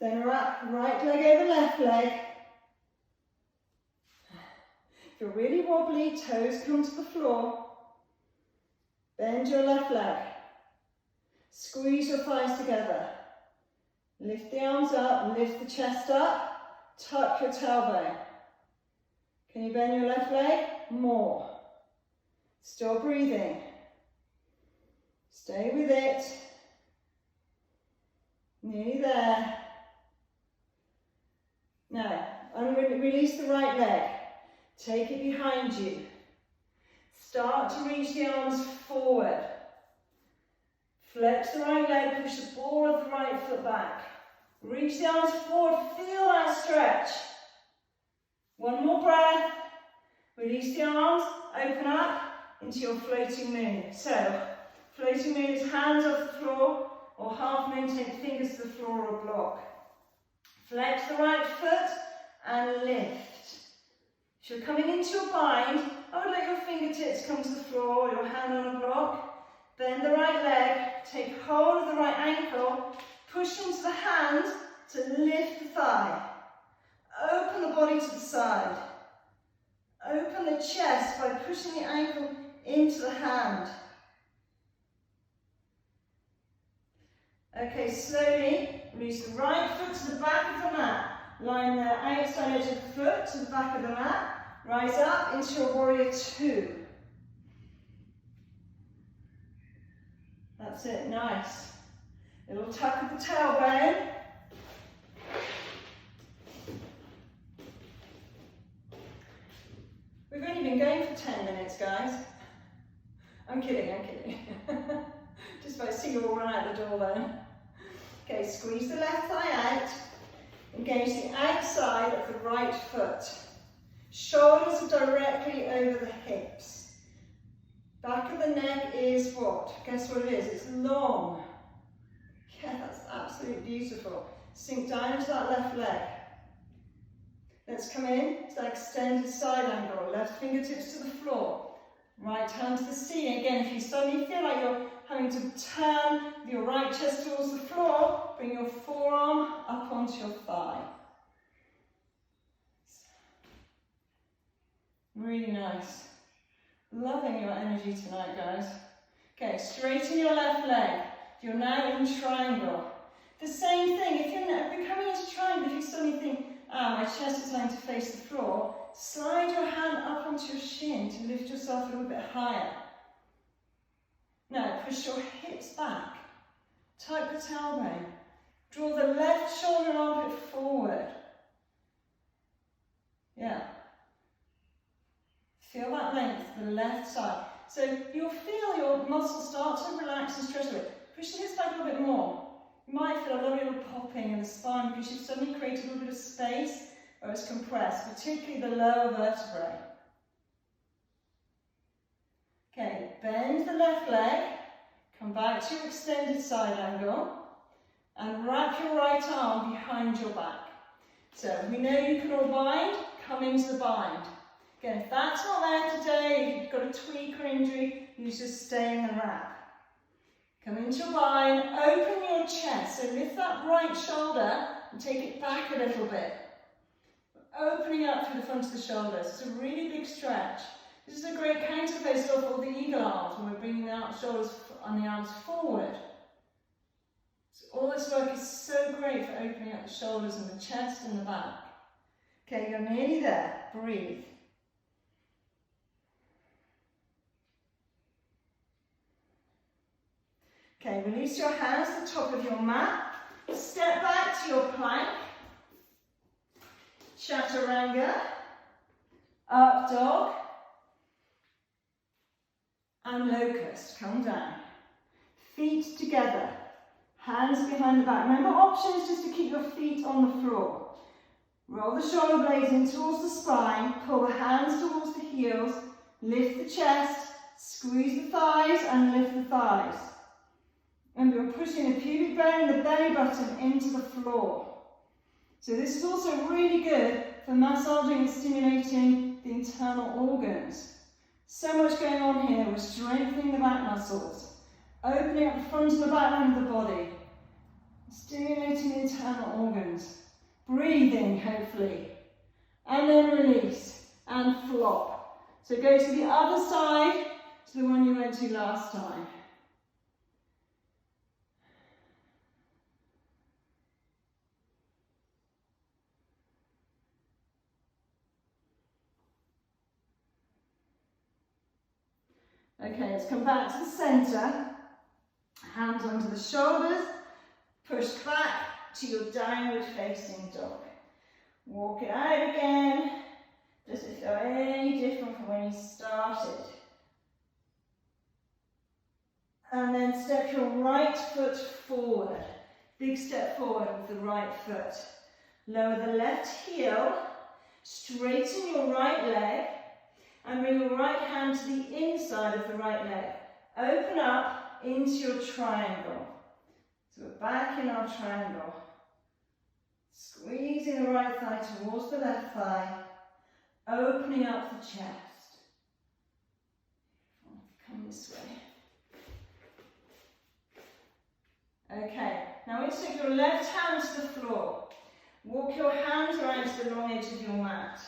Then wrap right leg over left leg. If you're really wobbly, toes come to the floor. Bend your left leg. Squeeze your thighs together. Lift the arms up, lift the chest up. Tuck your tailbone. Can you bend your left leg? More. Still breathing. Stay with it. Nearly there. Now, release the right leg. Take it behind you. Start to reach the arms forward. Flex the right leg, push the ball of the right foot back. Reach the arms forward, feel that stretch. One more breath. Release the arms, open up into your floating moon. So, floating moon is hands off the floor, or half moon, take fingers to the floor or block. Flex the right foot and lift. If you're coming into your bind, I would let your fingertips come to the floor or your hand on a block. Bend the right leg, take hold of the right ankle, push into the hand to lift the thigh. Open the body to the side. Open the chest by pushing the ankle into the hand. Okay, slowly release the right foot to the back of the mat. Line the outside edge of the foot to the back of the mat. Rise up into your warrior two. That's it, nice. Little tuck of the tailbone. We've only been going for 10 minutes, guys. I'm kidding. Just about to see you all run out the door then. Okay, squeeze the left thigh out. Engage the outside of the right foot. Shoulders are directly over the hips. Back of the neck is what? Guess what it is? It's long. Yeah, that's absolutely beautiful. Sink down into that left leg. Let's come in to that extended side angle. Left fingertips to the floor. Right hand to the ceiling. Again, if you suddenly feel like you're having to turn your right chest towards the floor, bring your forearm up onto your thigh. Really nice. Loving your energy tonight, guys. Okay, straighten your left leg. You're now in triangle. The same thing, if you're coming into triangle, if you suddenly think, my chest is going to face the floor, slide your hand up onto your shin to lift yourself a little bit higher. Now, push your hips back. Tuck the tailbone. Draw the left shoulder armpit forward. Yeah. Feel that length, the left side. So you'll feel your muscles start to relax and stretch a bit. Push the hips back a little bit more. You might feel a little popping in the spine because you've suddenly created a little bit of space where it's compressed, particularly the lower vertebrae. Okay, bend the left leg, come back to your extended side angle, and wrap your right arm behind your back. So we know you can all bind, come into the bind. Again, if that's not there today, if you've got a tweak or injury, you just stay in the wrap. Come into your bind, open your chest, so lift that right shoulder and take it back a little bit. Opening up through the front of the shoulders. It's a really big stretch. This is a great counter pose for the eagle arms when we're bringing the shoulders and the arms forward. So all this work is so great for opening up the shoulders and the chest and the back. Okay, you're nearly there. Breathe. Okay, release your hands to the top of your mat. Step back to your plank. Chaturanga. Up dog. And locust. Come down. Feet together. Hands behind the back. Remember, option is just to keep your feet on the floor. Roll the shoulder blades in towards the spine. Pull the hands towards the heels. Lift the chest. Squeeze the thighs and lift the thighs. And we're pushing the pubic bone and the belly button into the floor. So this is also really good for massaging and stimulating the internal organs. So much going on here. We're strengthening the back muscles, opening up the front and the back line of the body, stimulating the internal organs. Breathing, hopefully. And then release and flop. So go to the other side, to the one you went to last time. Okay, let's come back to the centre. Hands onto the shoulders. Push back to your downward facing dog. Walk it out again. Does it feel any different from when you started? And then step your right foot forward. Big step forward with the right foot. Lower the left heel. Straighten your right leg. And bring your right hand to the inside of the right leg. Open up into your triangle. So we're back in our triangle. Squeezing the right thigh towards the left thigh. Opening up the chest. Come this way. Okay, now we take your left hand to the floor. Walk your hands around to the long edge of your mat.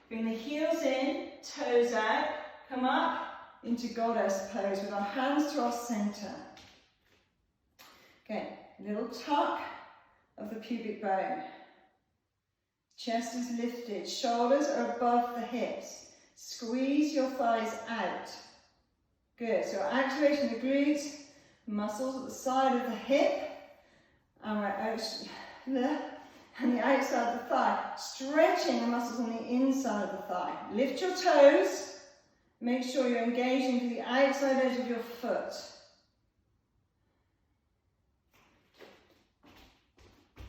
Bring the heels in, toes out, come up into goddess pose with our hands to our centre. Okay, little tuck of the pubic bone. Chest is lifted, shoulders are above the hips. Squeeze your thighs out. Good, so we're activating the glutes, muscles at the side of the hip, and we're out. And the outside of the thigh, stretching the muscles on the inside of the thigh. Lift your toes, make sure you're engaging to the outside edge of your foot.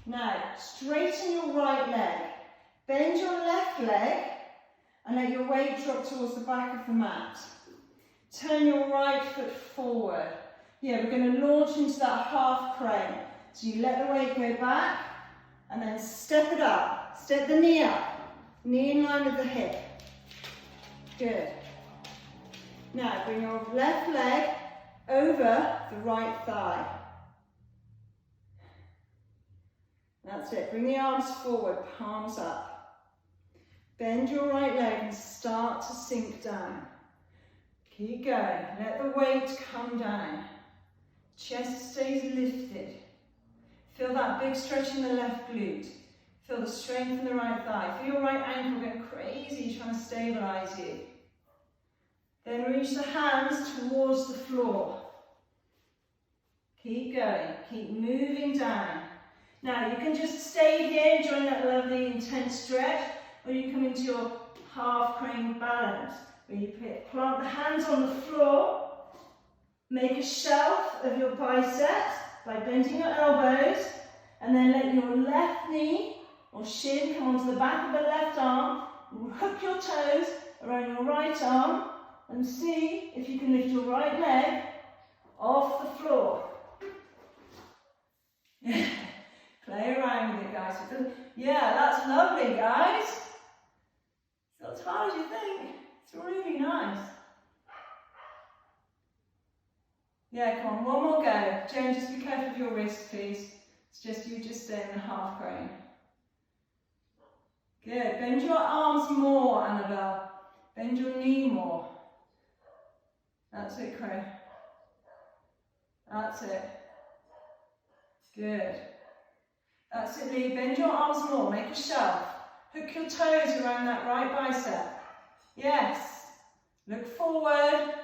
Now, straighten your right leg, bend your left leg, and let your weight drop towards the back of the mat. Turn your right foot forward. Yeah, we're going to launch into that half crane. So you let the weight go back, and then step it up. Step the knee up. Knee in line with the hip. Good. Now bring your left leg over the right thigh. That's it. Bring the arms forward, palms up. Bend your right leg and start to sink down. Keep going. Let the weight come down. Chest stays lifted. Feel that big stretch in the left glute. Feel the strength in the right thigh. Feel your right ankle going crazy trying to stabilize you. Then reach the hands towards the floor. Keep going. Keep moving down. Now you can just stay here, enjoying that lovely intense stretch, or you come into your half crane balance, where you plant the hands on the floor, make a shelf of your biceps by bending your elbows, and then let your left knee or shin come onto the back of the left arm, hook your toes around your right arm, And see if you can lift your right leg off the floor. Play around with it, guys. Yeah, that's lovely, guys. It's not as hard as you think. It's really nice. Yeah, come on, one more go. Jen, just be careful of your wrist, please. It's just you just stay in the half crane. Good. Bend your arms more, Annabelle. Bend your knee more. That's it, Craig. That's it. Good. That's it, Lee. Bend your arms more. Make a shelf. Hook your toes around that right bicep. Yes. Look forward.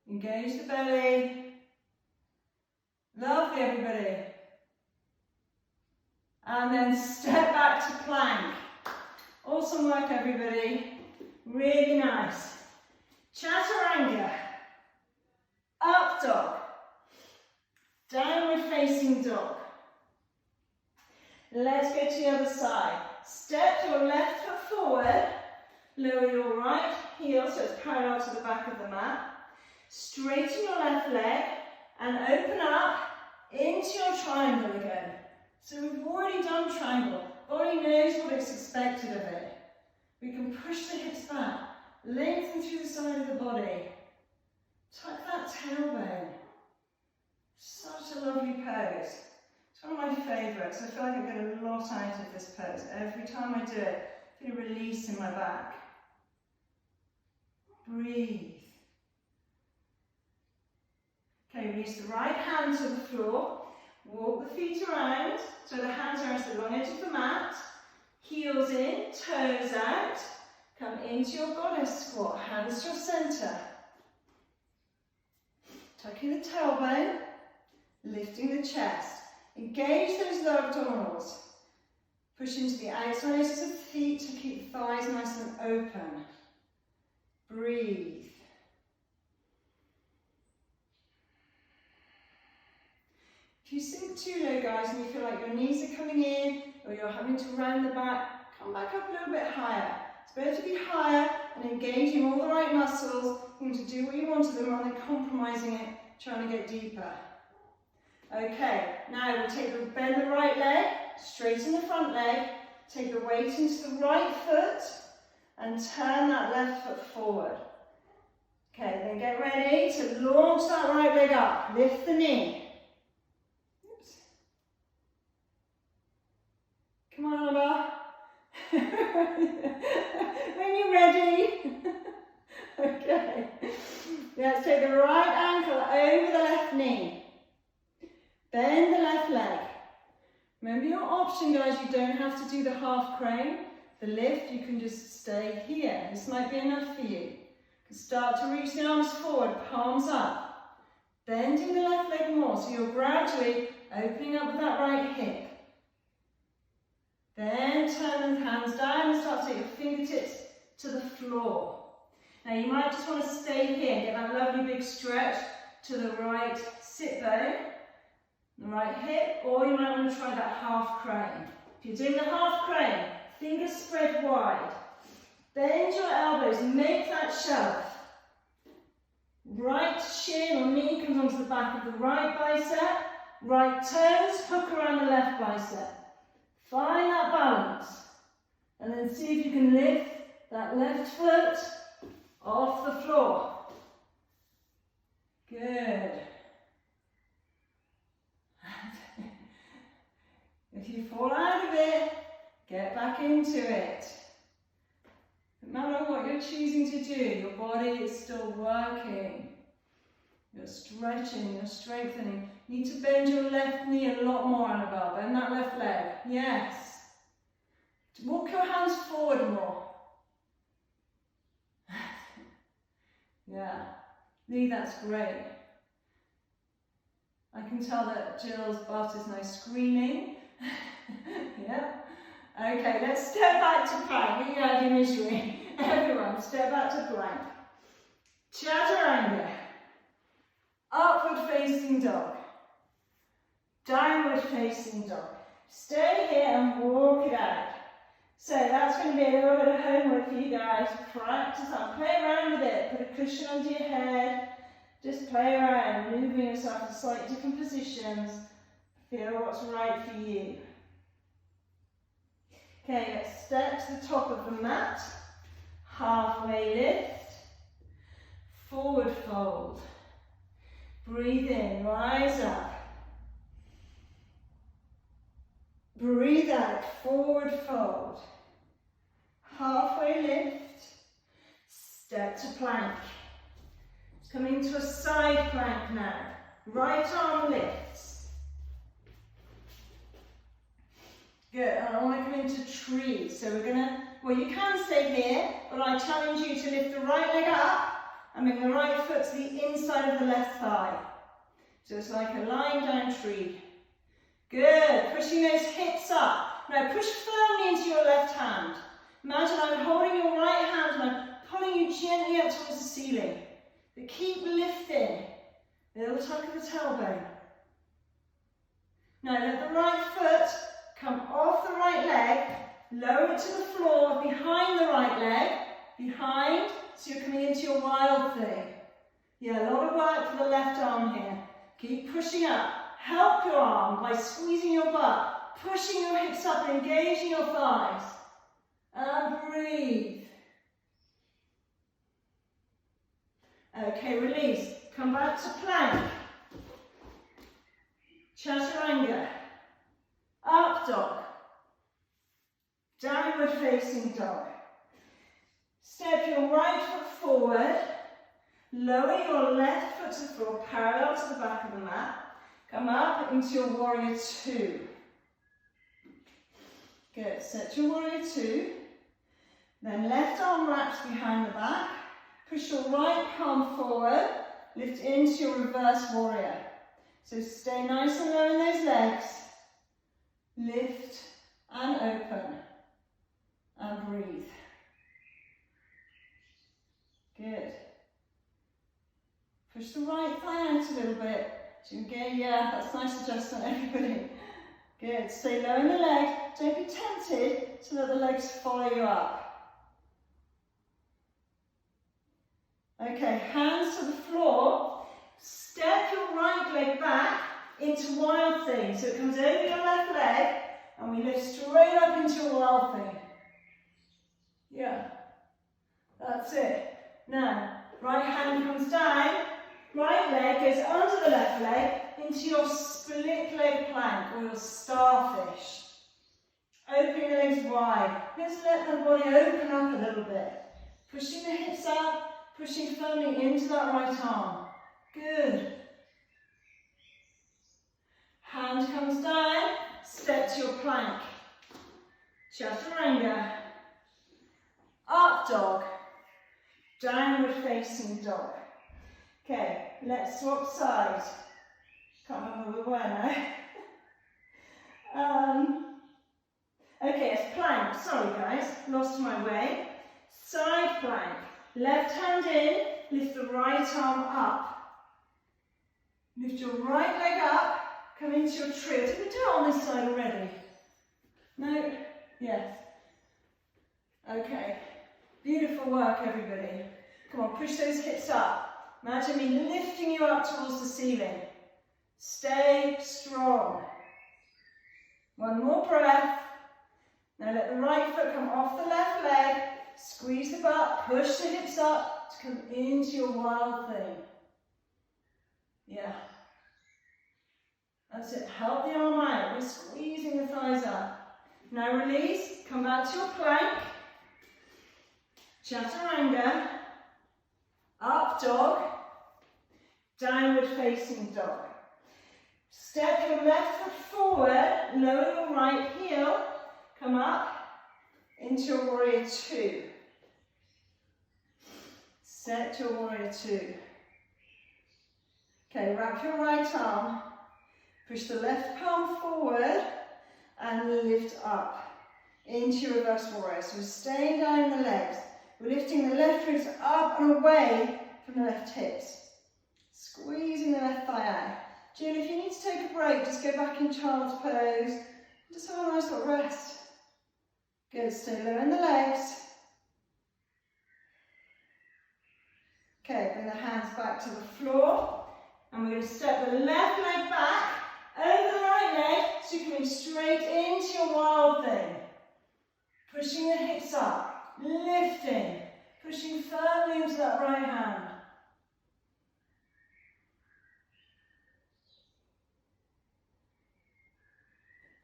Engage the belly. Lovely, everybody. And then step back to plank. Awesome work, everybody. Really nice. Chaturanga. Up dog. Downward facing dog. Let's go to the other side. Step your left foot forward. Lower your right heel so it's parallel to the back of the mat. Straighten your left leg and open up into your triangle again. So we've already done triangle. Body knows what it's expected of it. We can push the hips back, lengthen through the side of the body. Tuck that tailbone. Such a lovely pose. It's one of my favourites. I feel like I get a lot out of this pose. Every time I do it, I feel a release in my back. Breathe. Okay, release the right hand to the floor. Walk the feet around, so the hands are at the long edge of the mat. Heels in, toes out. Come into your goddess squat, hands to your centre. Tucking the tailbone, lifting the chest. Engage those lower abdominals. Push into the outside edges of the feet to keep the thighs nice and open. Breathe. If you sink too low, guys, and you feel like your knees are coming in, or you're having to round the back, come back up a little bit higher. It's better to be higher and engaging all the right muscles, and to do what you want to them rather than compromising it, trying to get deeper. Okay, now we'll bend the right leg, straighten the front leg, take the weight into the right foot, and turn that left foot forward. Okay, then get ready to launch that right leg up. Lift the knee. Oops. Come on, Annabelle. When you're ready. Okay. Let's take the right ankle over the left knee. Bend the left leg. Remember your option, guys, you don't have to do the half crane. The lift, you can just stay here. This might be enough for you. You can start to reach the arms forward, palms up. Bending the left leg more, so you're gradually opening up with that right hip. Then turn the hands down and start to take your fingertips to the floor. Now you might just want to stay here, get that lovely big stretch to the right sit bone, the right hip, or you might want to try that half crane. If you're doing the half crane, fingers spread wide. Bend your elbows, make that shelf. Right shin or knee comes onto the back of the right bicep. Right toes hook around the left bicep. Find that balance. And then see if you can lift that left foot off the floor. Good. If you fall out of it, get back into it. No matter what you're choosing to do, your body is still working. You're stretching, you're strengthening. You need to bend your left knee a lot more, Annabelle. Bend that left leg. Yes. Walk your hands forward more. Yeah. Lee, that's great. I can tell that Jill's butt is now screaming. Yeah. Okay, let's step back to plank. Get you out of your misery. Everyone, step back to plank. Chaturanga. Upward facing dog. Downward facing dog. Stay here and walk it out. So that's going to be a little bit of homework for you guys. Practice that. Play around with it. Put a cushion under your head. Just play around, moving yourself to slightly different positions. Feel what's right for you. Okay, let's step to the top of the mat. Halfway lift. Forward fold. Breathe in, rise up. Breathe out, forward fold. Halfway lift. Step to plank. Come into a side plank now. Right arm lifts. Good, and I want to come into tree. So we're gonna, well, you can stay here, but I challenge you to lift the right leg up and bring the right foot to the inside of the left thigh. So it's like a lying down tree. Good, pushing those hips up. Now push firmly into your left hand. Imagine I'm holding your right hand and I'm pulling you gently up towards the ceiling. But keep lifting. Little tuck of the tailbone. Now let the right foot come off the right leg, lower it to the floor, behind the right leg, behind, so you're coming into your wild thing. Yeah, a lot of work for the left arm here. Keep pushing up. Help your arm by squeezing your butt, pushing your hips up, engaging your thighs. And breathe. Okay, release. Come back to plank. Chaturanga. Up dog. Downward facing dog. Step your right foot forward. Lower your left foot to the floor, parallel to the back of the mat. Come up into your warrior two. Good, set your warrior two. Then left arm wraps behind the back. Push your right palm forward. Lift into your reverse warrior. So stay nice and low in those legs. Lift and open. And breathe. Good. Push the right thigh out a little bit. So you get, yeah, that's nice adjustment, everybody. Good, stay low in the leg. Don't be tempted to let the legs follow you up. Okay, hands to the floor. Step your right leg back into wild thing. So it comes over your left leg and we lift straight up into a wild thing. Yeah, that's it. Now, right hand comes down. Right leg goes under the left leg into your split leg plank or your starfish. Opening the legs wide. Let's let the body open up a little bit. Pushing the hips up, pushing firmly into that right arm. Good. Hand comes down, step to your plank. Chaturanga. Up dog. Downward facing dog. Okay, let's swap sides. Can't remember where now. Okay, it's plank. Sorry guys, lost my way. Side plank. Left hand in, lift the right arm up. Lift your right leg up, come into your tree. Did we do it on this side already? No? Yes. Okay. Beautiful work, everybody. Come on, push those hips up. Imagine me lifting you up towards the ceiling. Stay strong. One more breath. Now let the right foot come off the left leg. Squeeze the butt, push the hips up to come into your wild thing. Yeah. That's it. Help the arm out. We're squeezing the thighs up. Now release. Come back to your plank. Chaturanga. Up dog. Downward facing dog. Step your left foot forward. Lower your right heel. Come up into your warrior two. Set your warrior two. Okay, wrap your right arm. Push the left palm forward and lift up into your reverse warrior. So we're staying down the legs. We're lifting the left ribs up and away from the left hips. Squeezing the left thigh out. Julie, if you need to take a break, just go back in child's pose. Just have a nice little rest. Good. Good, stay low in the legs. Okay, bring the hands back to the floor. And we're going to step the left leg back over the right leg so you can move straight into your wild thing. Pushing the hips up, lifting, pushing firmly into that right hand.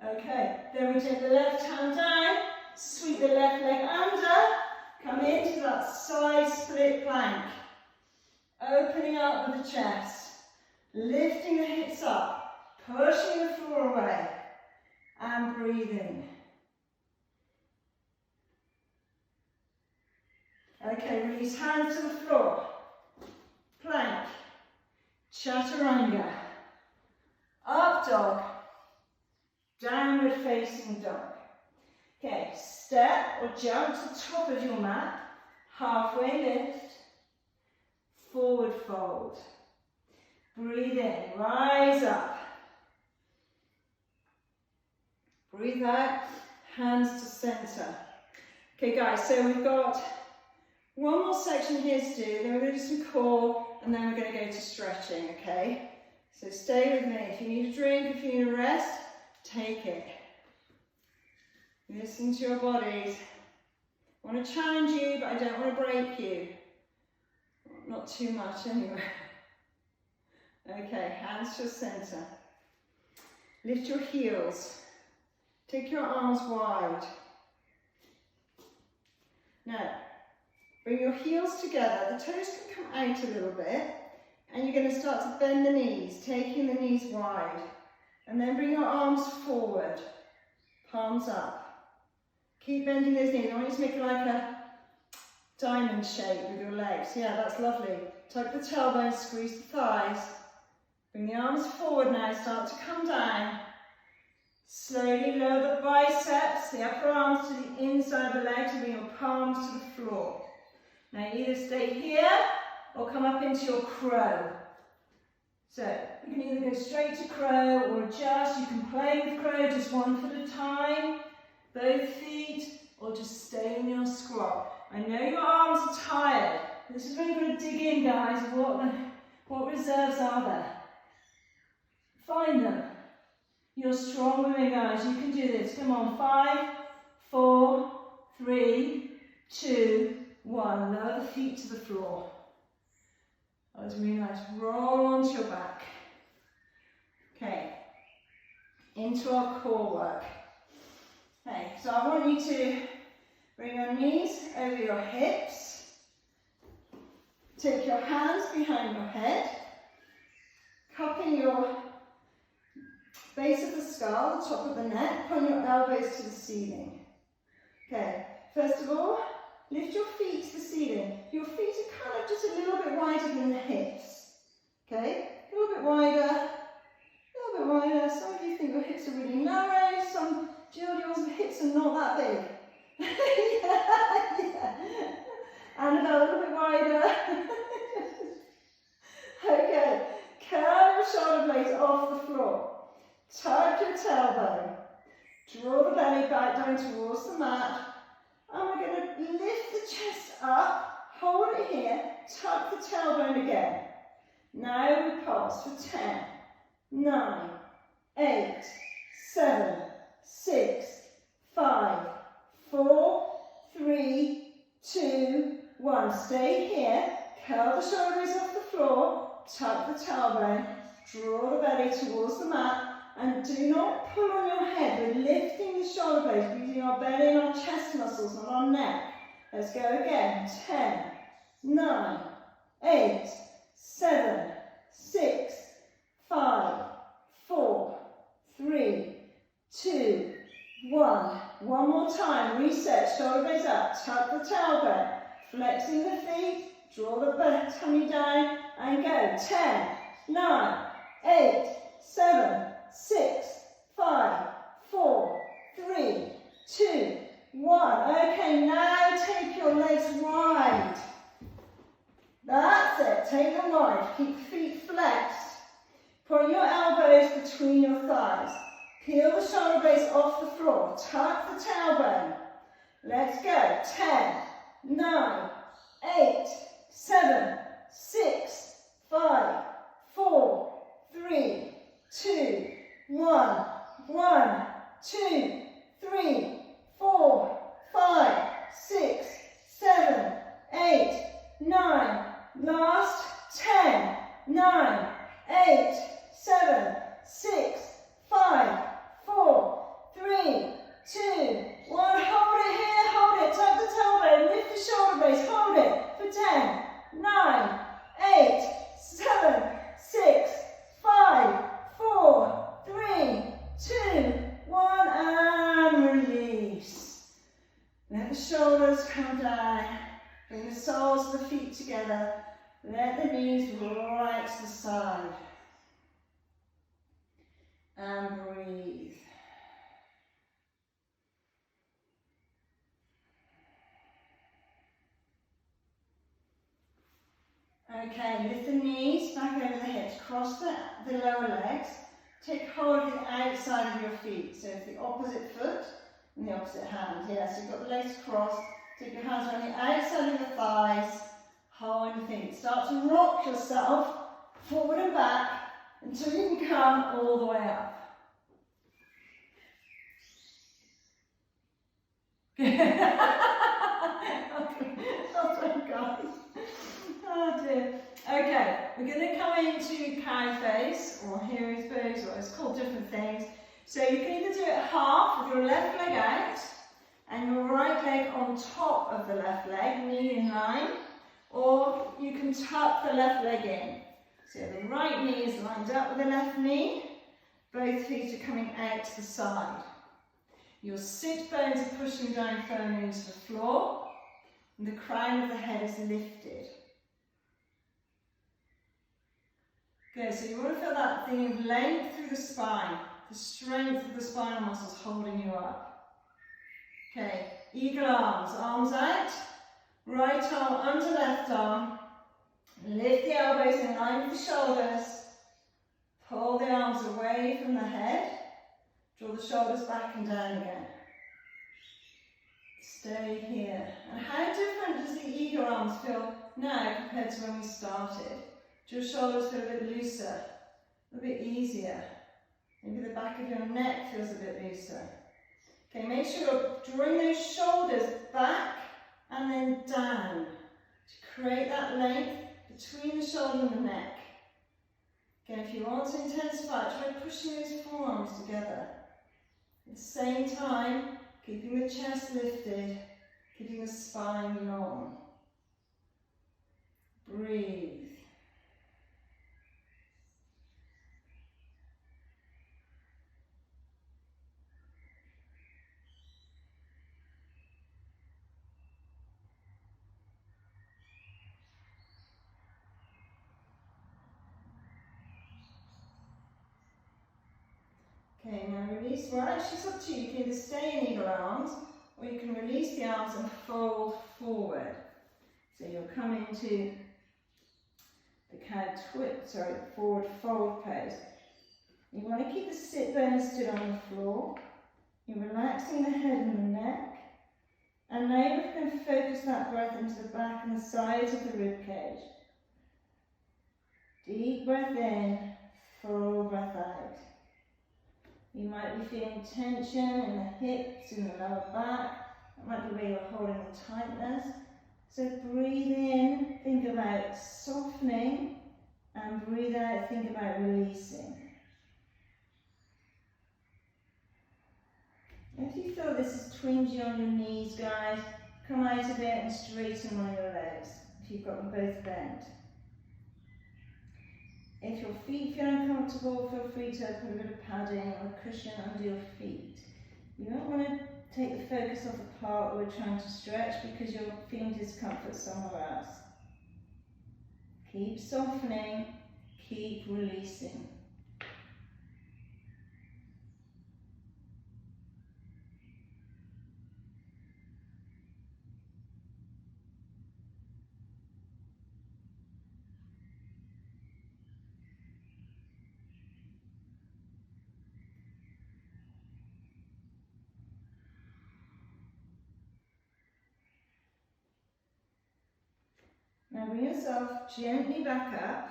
Okay, then we take the left hand down, sweep the left leg under, come into that side split plank. Opening up with the chest, lifting the hips up, pushing the floor away, and breathing. Okay, release hands to the floor. Plank, chaturanga, up dog, downward facing dog. Okay, step or jump to the top of your mat, halfway lift, forward fold. Breathe in, rise up. Breathe out, hands to center. Okay guys, so we've got one more section here to do, then we're going to do some core, and then we're going to go to stretching, okay? So stay with me. If you need a drink, if you need a rest, take it. Listen to your bodies. I want to challenge you, but I don't want to break you. Not too much anyway. Okay, hands to the center. Lift your heels. Take your arms wide. Now, bring your heels together. The toes can come out a little bit. And you're going to start to bend the knees, taking the knees wide. And then bring your arms forward. Palms up. Keep bending those knees. I want you to make it like a diamond shape with your legs. Yeah, that's lovely. Tuck the tailbone, squeeze the thighs. Bring the arms forward now, start to come down. Slowly lower the biceps, the upper arms to the inside of the legs, and bring your palms to the floor. Now either stay here or come up into your crow. So you can either go straight to crow or adjust. You can play with crow just one foot at a time, both feet, or just stay in your squat. I know your arms are tired. This is when you're going to dig in, guys. What reserves are there? Find them. You're strong women, guys. You can do this. Come on. 5, 4, 3, 2, 1. Lower the feet to the floor. That was really nice. Roll onto your back. Okay. Into our core work. Okay. So I want you to bring your knees over your hips. Take your hands behind your head. Cupping your base of the skull, the top of the neck, point your elbows to the ceiling. Okay, first of all, lift your feet to the ceiling. Your feet are kind of just a little bit wider than the hips. Okay, a little bit wider, a little bit wider. Some of you think your hips are really narrow, some Jill's hips are not that big. Yeah. And a little bit wider. Okay, curl your shoulder blades off the floor. Tuck your tailbone. Draw the belly back down towards the mat. And we're going to lift the chest up, hold it here, tuck the tailbone again. Now we pulse for 10, 9, 8, 7, 6, 5, 4, 3, 2, 1. Stay here. Curl the shoulders off the floor, tuck the tailbone, draw the belly towards the mat, and do not pull on your head. We're lifting the shoulder blades, using our belly and our chest muscles, not our neck. Let's go again. 10, 9, 8, 7, 6, 5, 4, 3, 2, 1. One more time. Reset. Shoulder blades up. Tuck the tailbone. Flexing the feet. Draw the tummy down and go. 10, 9, 8, 7, 6, 5, 4, 3, 2, 1. Okay, now take your legs wide. That's it. Take them wide. Keep feet flexed. Point your elbows between your thighs. Peel the shoulder blades off the floor. Tuck the tailbone. Let's go. 10, 9, 8, 7, 6, 5, 4, 3, 2, 1. 1, 2, 3, 4, 5, 6, 7, 8, 9. Last. 10, 9, 8, 7, 6, 5, 4, 3, 2, 1. Hold it here, hold it. Tuck the tailbone, lift the shoulder blades, hold it for 10, 9, 8, 7, 6, 5, 4, 3, 2, 1, and release. Let the shoulders come down. Bring the soles of the feet together. Let the knees right to the side. And breathe. Okay, lift the knees back over the hips. Cross the lower legs. Take hold of the outside of your feet. So it's the opposite foot and the opposite hand. Yeah, so you've got the legs crossed. Take your hands around the outside of the thighs. Hold the feet. Start to rock yourself forward and back until you can come all the way up. Oh dear. Okay, we're going to come into cow face or hero's pose, or it's called different things. So you can either do it half with your left leg out and your right leg on top of the left leg, knee in line, or you can tuck the left leg in. So the right knee is lined up with the left knee, both feet are coming out to the side. Your sit bones are pushing down firmly into the floor, and the crown of the head is lifted. Good, so you want to feel that thing of length through the spine, the strength of the spinal muscles holding you up. Okay, eagle arms, arms out, right arm under left arm, lift the elbows in line with the shoulders, pull the arms away from the head, draw the shoulders back and down again. Stay here. And how different does the eagle arms feel now compared to when we started? Do your shoulders feel a bit looser, a bit easier? Maybe the back of your neck feels a bit looser. Okay, make sure you're drawing those shoulders back and then down to create that length between the shoulder and the neck. Again, if you want to intensify, try pushing those forearms together. At the same time, keeping the chest lifted, keeping the spine long. Breathe. Okay, now release. Well, actually it's up to you. You can either stay in eagle arms, or you can release the arms and fold forward. So you'll come into the forward fold pose. You want to keep the sit bones stood on the floor. You're relaxing the head and the neck. And now we're going to focus that breath into the back and the sides of the rib cage. Deep breath in, full breath out. You might be feeling tension in the hips, in the lower back. That might be where you're holding the tightness. So breathe in, think about softening, and breathe out, think about releasing. If you feel this is twingy on your knees, guys, come out a bit and straighten one of your legs, if you've got them both bent. If your feet feel uncomfortable, feel free to put a bit of padding or a cushion under your feet. You don't want to take the focus off the part that we're trying to stretch because you're feeling discomfort somewhere else. Keep softening, keep releasing. Now bring yourself gently back up.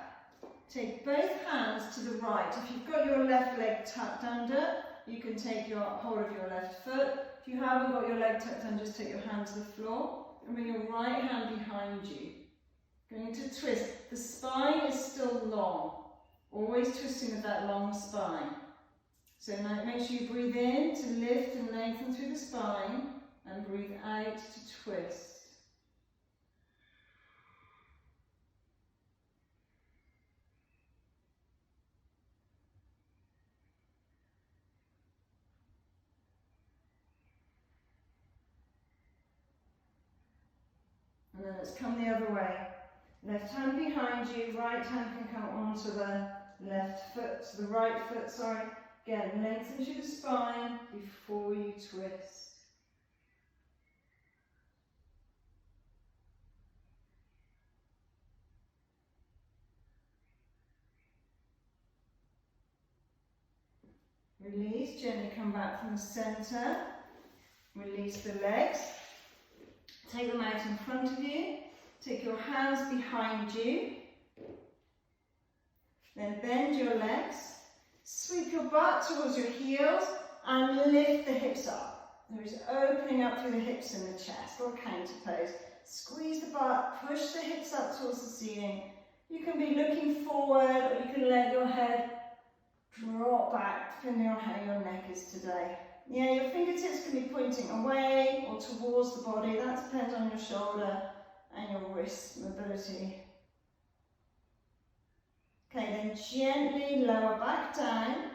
Take both hands to the right. If you've got your left leg tucked under, you can take your hold of your left foot. If you haven't got your leg tucked under, just take your hand to the floor and bring your right hand behind you. Going to twist. The spine is still long. Always twisting with that long spine. So now make sure you breathe in to lift and lengthen through the spine and breathe out to twist. And then let's come the other way. Left hand behind you, right hand can come onto the left foot, to the right foot, sorry. Again, lengthen through the spine before you twist. Release, gently come back from the centre. Release the legs. Take them out in front of you. Take your hands behind you. Then bend your legs. Sweep your butt towards your heels and lift the hips up. There is opening up through the hips and the chest, or counter pose. Squeeze the butt, push the hips up towards the ceiling. You can be looking forward, or you can let your head drop back, depending on how your neck is today. Yeah, your fingertips can be pointing away or towards the body. That depends on your shoulder and your wrist mobility. Okay, then gently lower back down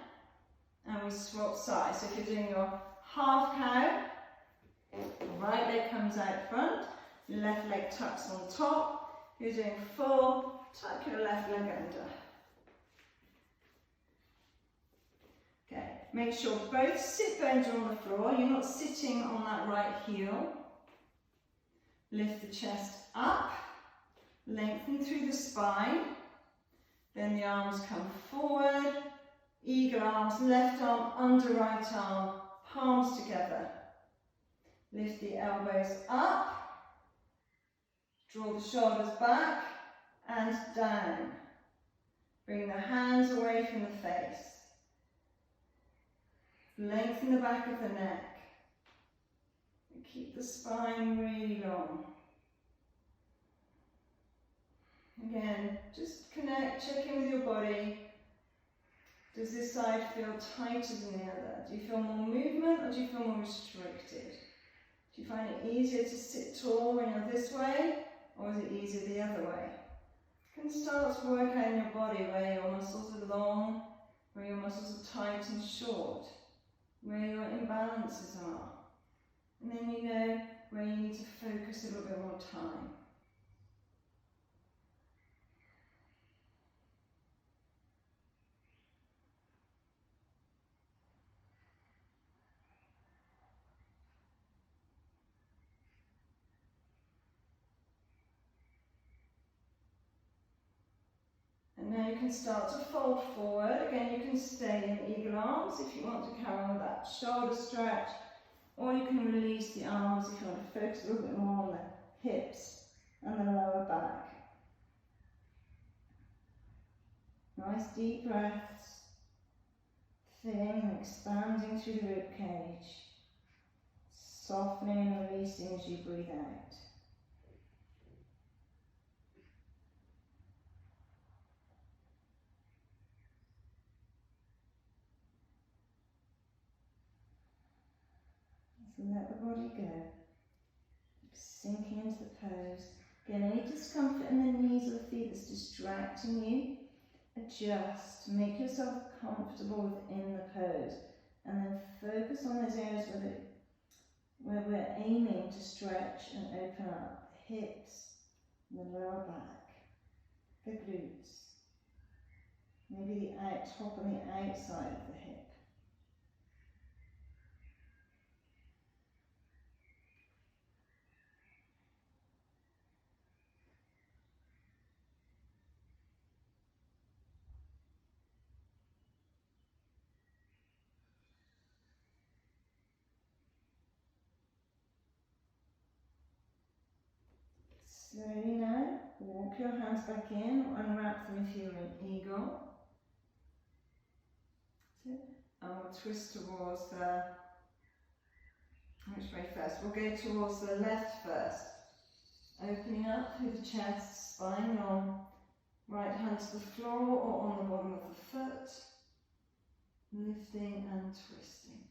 and we swap sides. So if you're doing your half cow, right leg comes out front, left leg tucks on top. If you're doing full, tuck your left leg under. Okay, make sure both sit bones are on the floor. You're not sitting on that right heel. Lift the chest up, lengthen through the spine. Then the arms come forward, eagle arms, left arm under right arm, palms together. Lift the elbows up, draw the shoulders back and down. Bring the hands away from the face. Lengthen the back of the neck. And keep the spine really long. Again, just connect, check in with your body. Does this side feel tighter than the other? Do you feel more movement or do you feel more restricted? Do you find it easier to sit tall when you're this way, or is it easier the other way? You can start to work out in your body where your muscles are long, where your muscles are tight and short, where your imbalances are. And then you know where you need to focus a little bit more time. And now you can start to fold forward. Again, you can stay in eagle arms if you want to carry on with that shoulder stretch, or you can release the arms if you want to focus a little bit more on the hips and the lower back. Nice deep breaths, filling and expanding through the rib cage, softening and releasing as you breathe out. Let the body go, sinking into the pose. Again, any discomfort in the knees or the feet that's distracting you, adjust, make yourself comfortable within the pose, and then focus on those areas where we're aiming to stretch and open up the hips, the lower back, the glutes, maybe the top and the outside of the hip. Slowly now, Walk your hands back in, unwrap them if you're in eagle. And we'll twist towards the, which way first? We'll go towards the left first. Opening up through the chest, spine, or right hand to the floor or on the bottom of the foot. Lifting and twisting.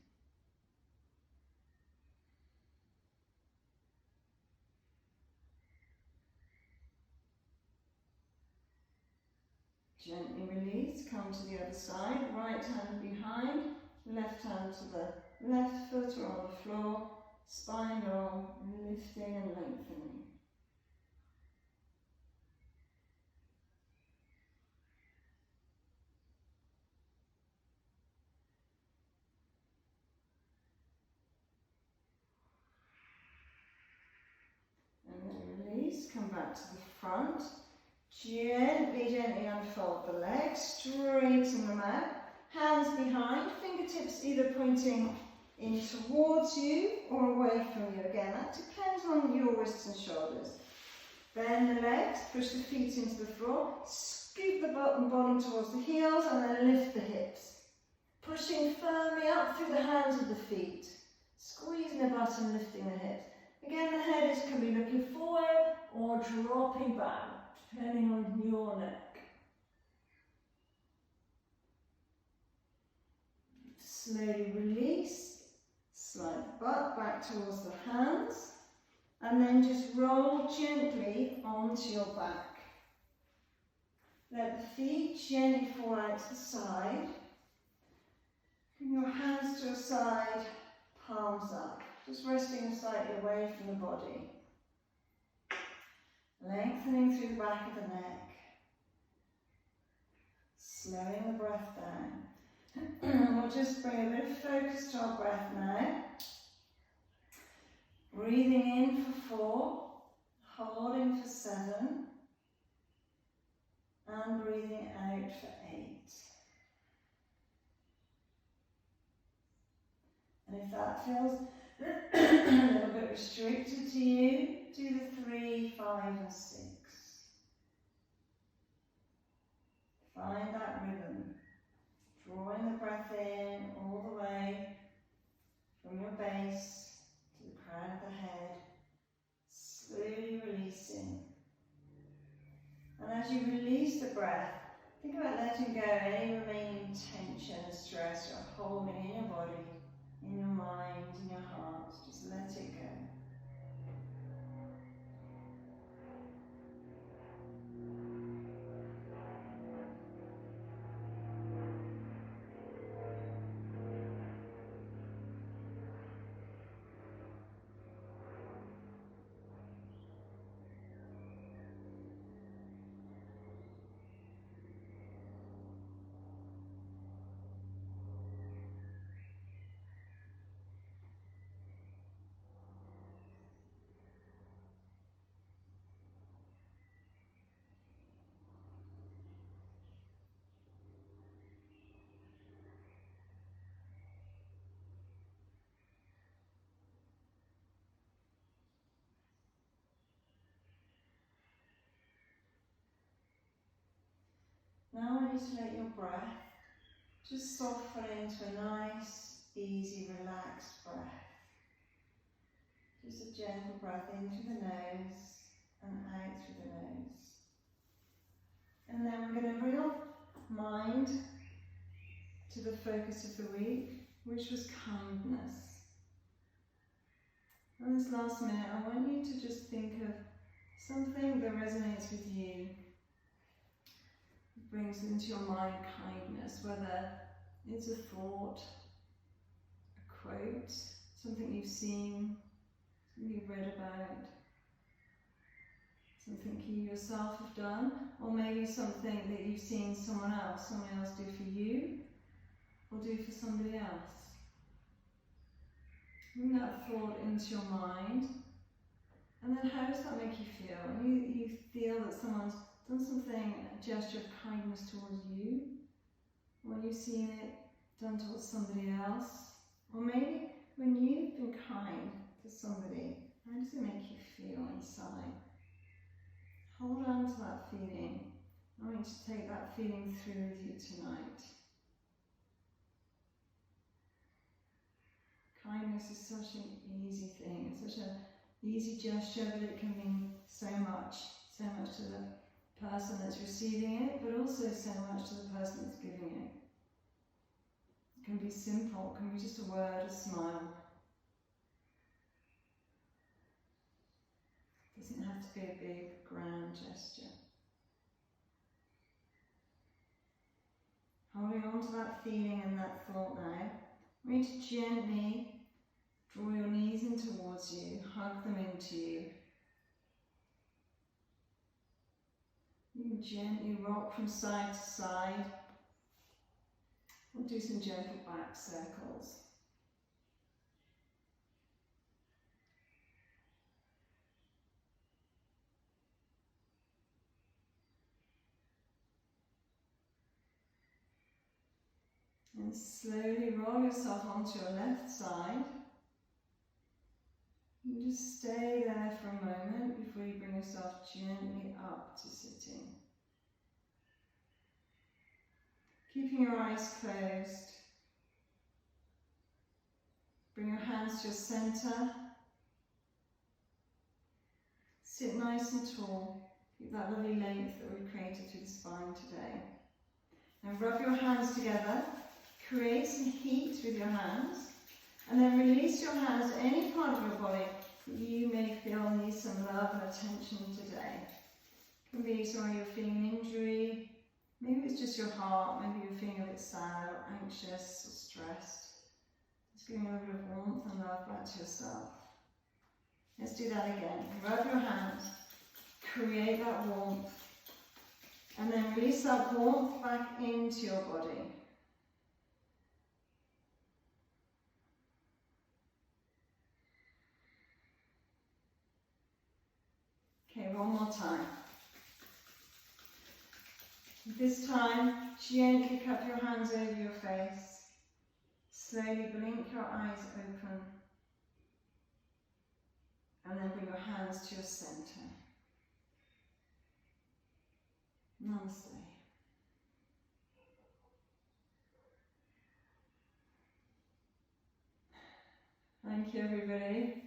Gently release, come to the other side, right hand behind, left hand to the left foot or on the floor, spine long, lifting and lengthening. And then release, come back to the front. Gently unfold the legs, straighten them out, hands behind, fingertips either pointing in towards you or away from you. Again, that depends on your wrists and shoulders. Bend the legs, push the feet into the floor, scoop the bottom towards the heels and then lift the hips. Pushing firmly up through the hands of the feet, squeezing the butt and lifting the hips. Again, the head can be looking forward or dropping back, depending on your neck. Slowly release, slide the butt back towards the hands, and then just roll gently onto your back. Let the feet gently fall out to the side. Bring your hands to your side, palms up, just resting slightly away from the body. Lengthening through the back of the neck. Slowing the breath down. We'll just bring a bit of focus to our breath now. Breathing in for 4, holding for 7, and breathing out for 8. And if that feels a little bit restricted to you, do the 3, 5 and 6. Find that rhythm. Drawing the breath in all the way from your base to the crown of the head. Slowly releasing. And as you release the breath, think about letting go any remaining tension and stress you're holding in your body, in your mind, in your heart. Just let it go. Now I want you to let your breath just soften into a nice, easy, relaxed breath. Just a gentle breath in through the nose and out through the nose. And then we're going to bring our mind to the focus of the week, which was kindness. In this last minute, I want you to just think of something that resonates with you, brings into your mind kindness, whether it's a thought, a quote, something you've seen, something you've read about, something you yourself have done, or maybe something that you've seen someone else do for you, or do for somebody else. Bring that thought into your mind, and then how does that make you feel? When you feel that someone's done something, a gesture of kindness towards you, when you've seen it done towards somebody else, or maybe when you've been kind to somebody, how does it make you feel inside? Hold on to that feeling. I'm going to take that feeling through with you tonight. Kindness is such an easy thing. It's such an easy gesture, but it can mean so much to the person that's receiving it, but also so much to the person that's giving it. It can be simple, it can be just a word, a smile. It doesn't have to be a big, grand gesture. Holding on to that feeling and that thought now, I'm going to gently draw your knees in towards you, hug them into you. You can gently rock from side to side. We'll do some gentle back circles. And slowly roll yourself onto your left side. And just stay there for a moment before you bring yourself gently up to sitting. Keeping your eyes closed. Bring your hands to your centre. Sit nice and tall. Keep that lovely length that we've created through the spine today. Now rub your hands together. Create some heat with your hands. And then release your hands to any part of your body that you may feel needs some love and attention today. It can be somewhere you're feeling an injury. Maybe it's just your heart. Maybe you're feeling a bit sad or anxious or stressed. Just giving a little bit of warmth and love back to yourself. Let's do that again. Rub your hands. Create that warmth. And then release that warmth back into your body. Okay, one more time. This time, gently cup your hands over your face. Slowly blink your eyes open. And then bring your hands to your centre. Namaste. Thank you, everybody.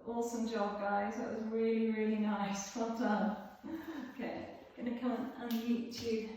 Awesome job, guys. That was really, really nice. Well done. Okay, going to come and unmute you.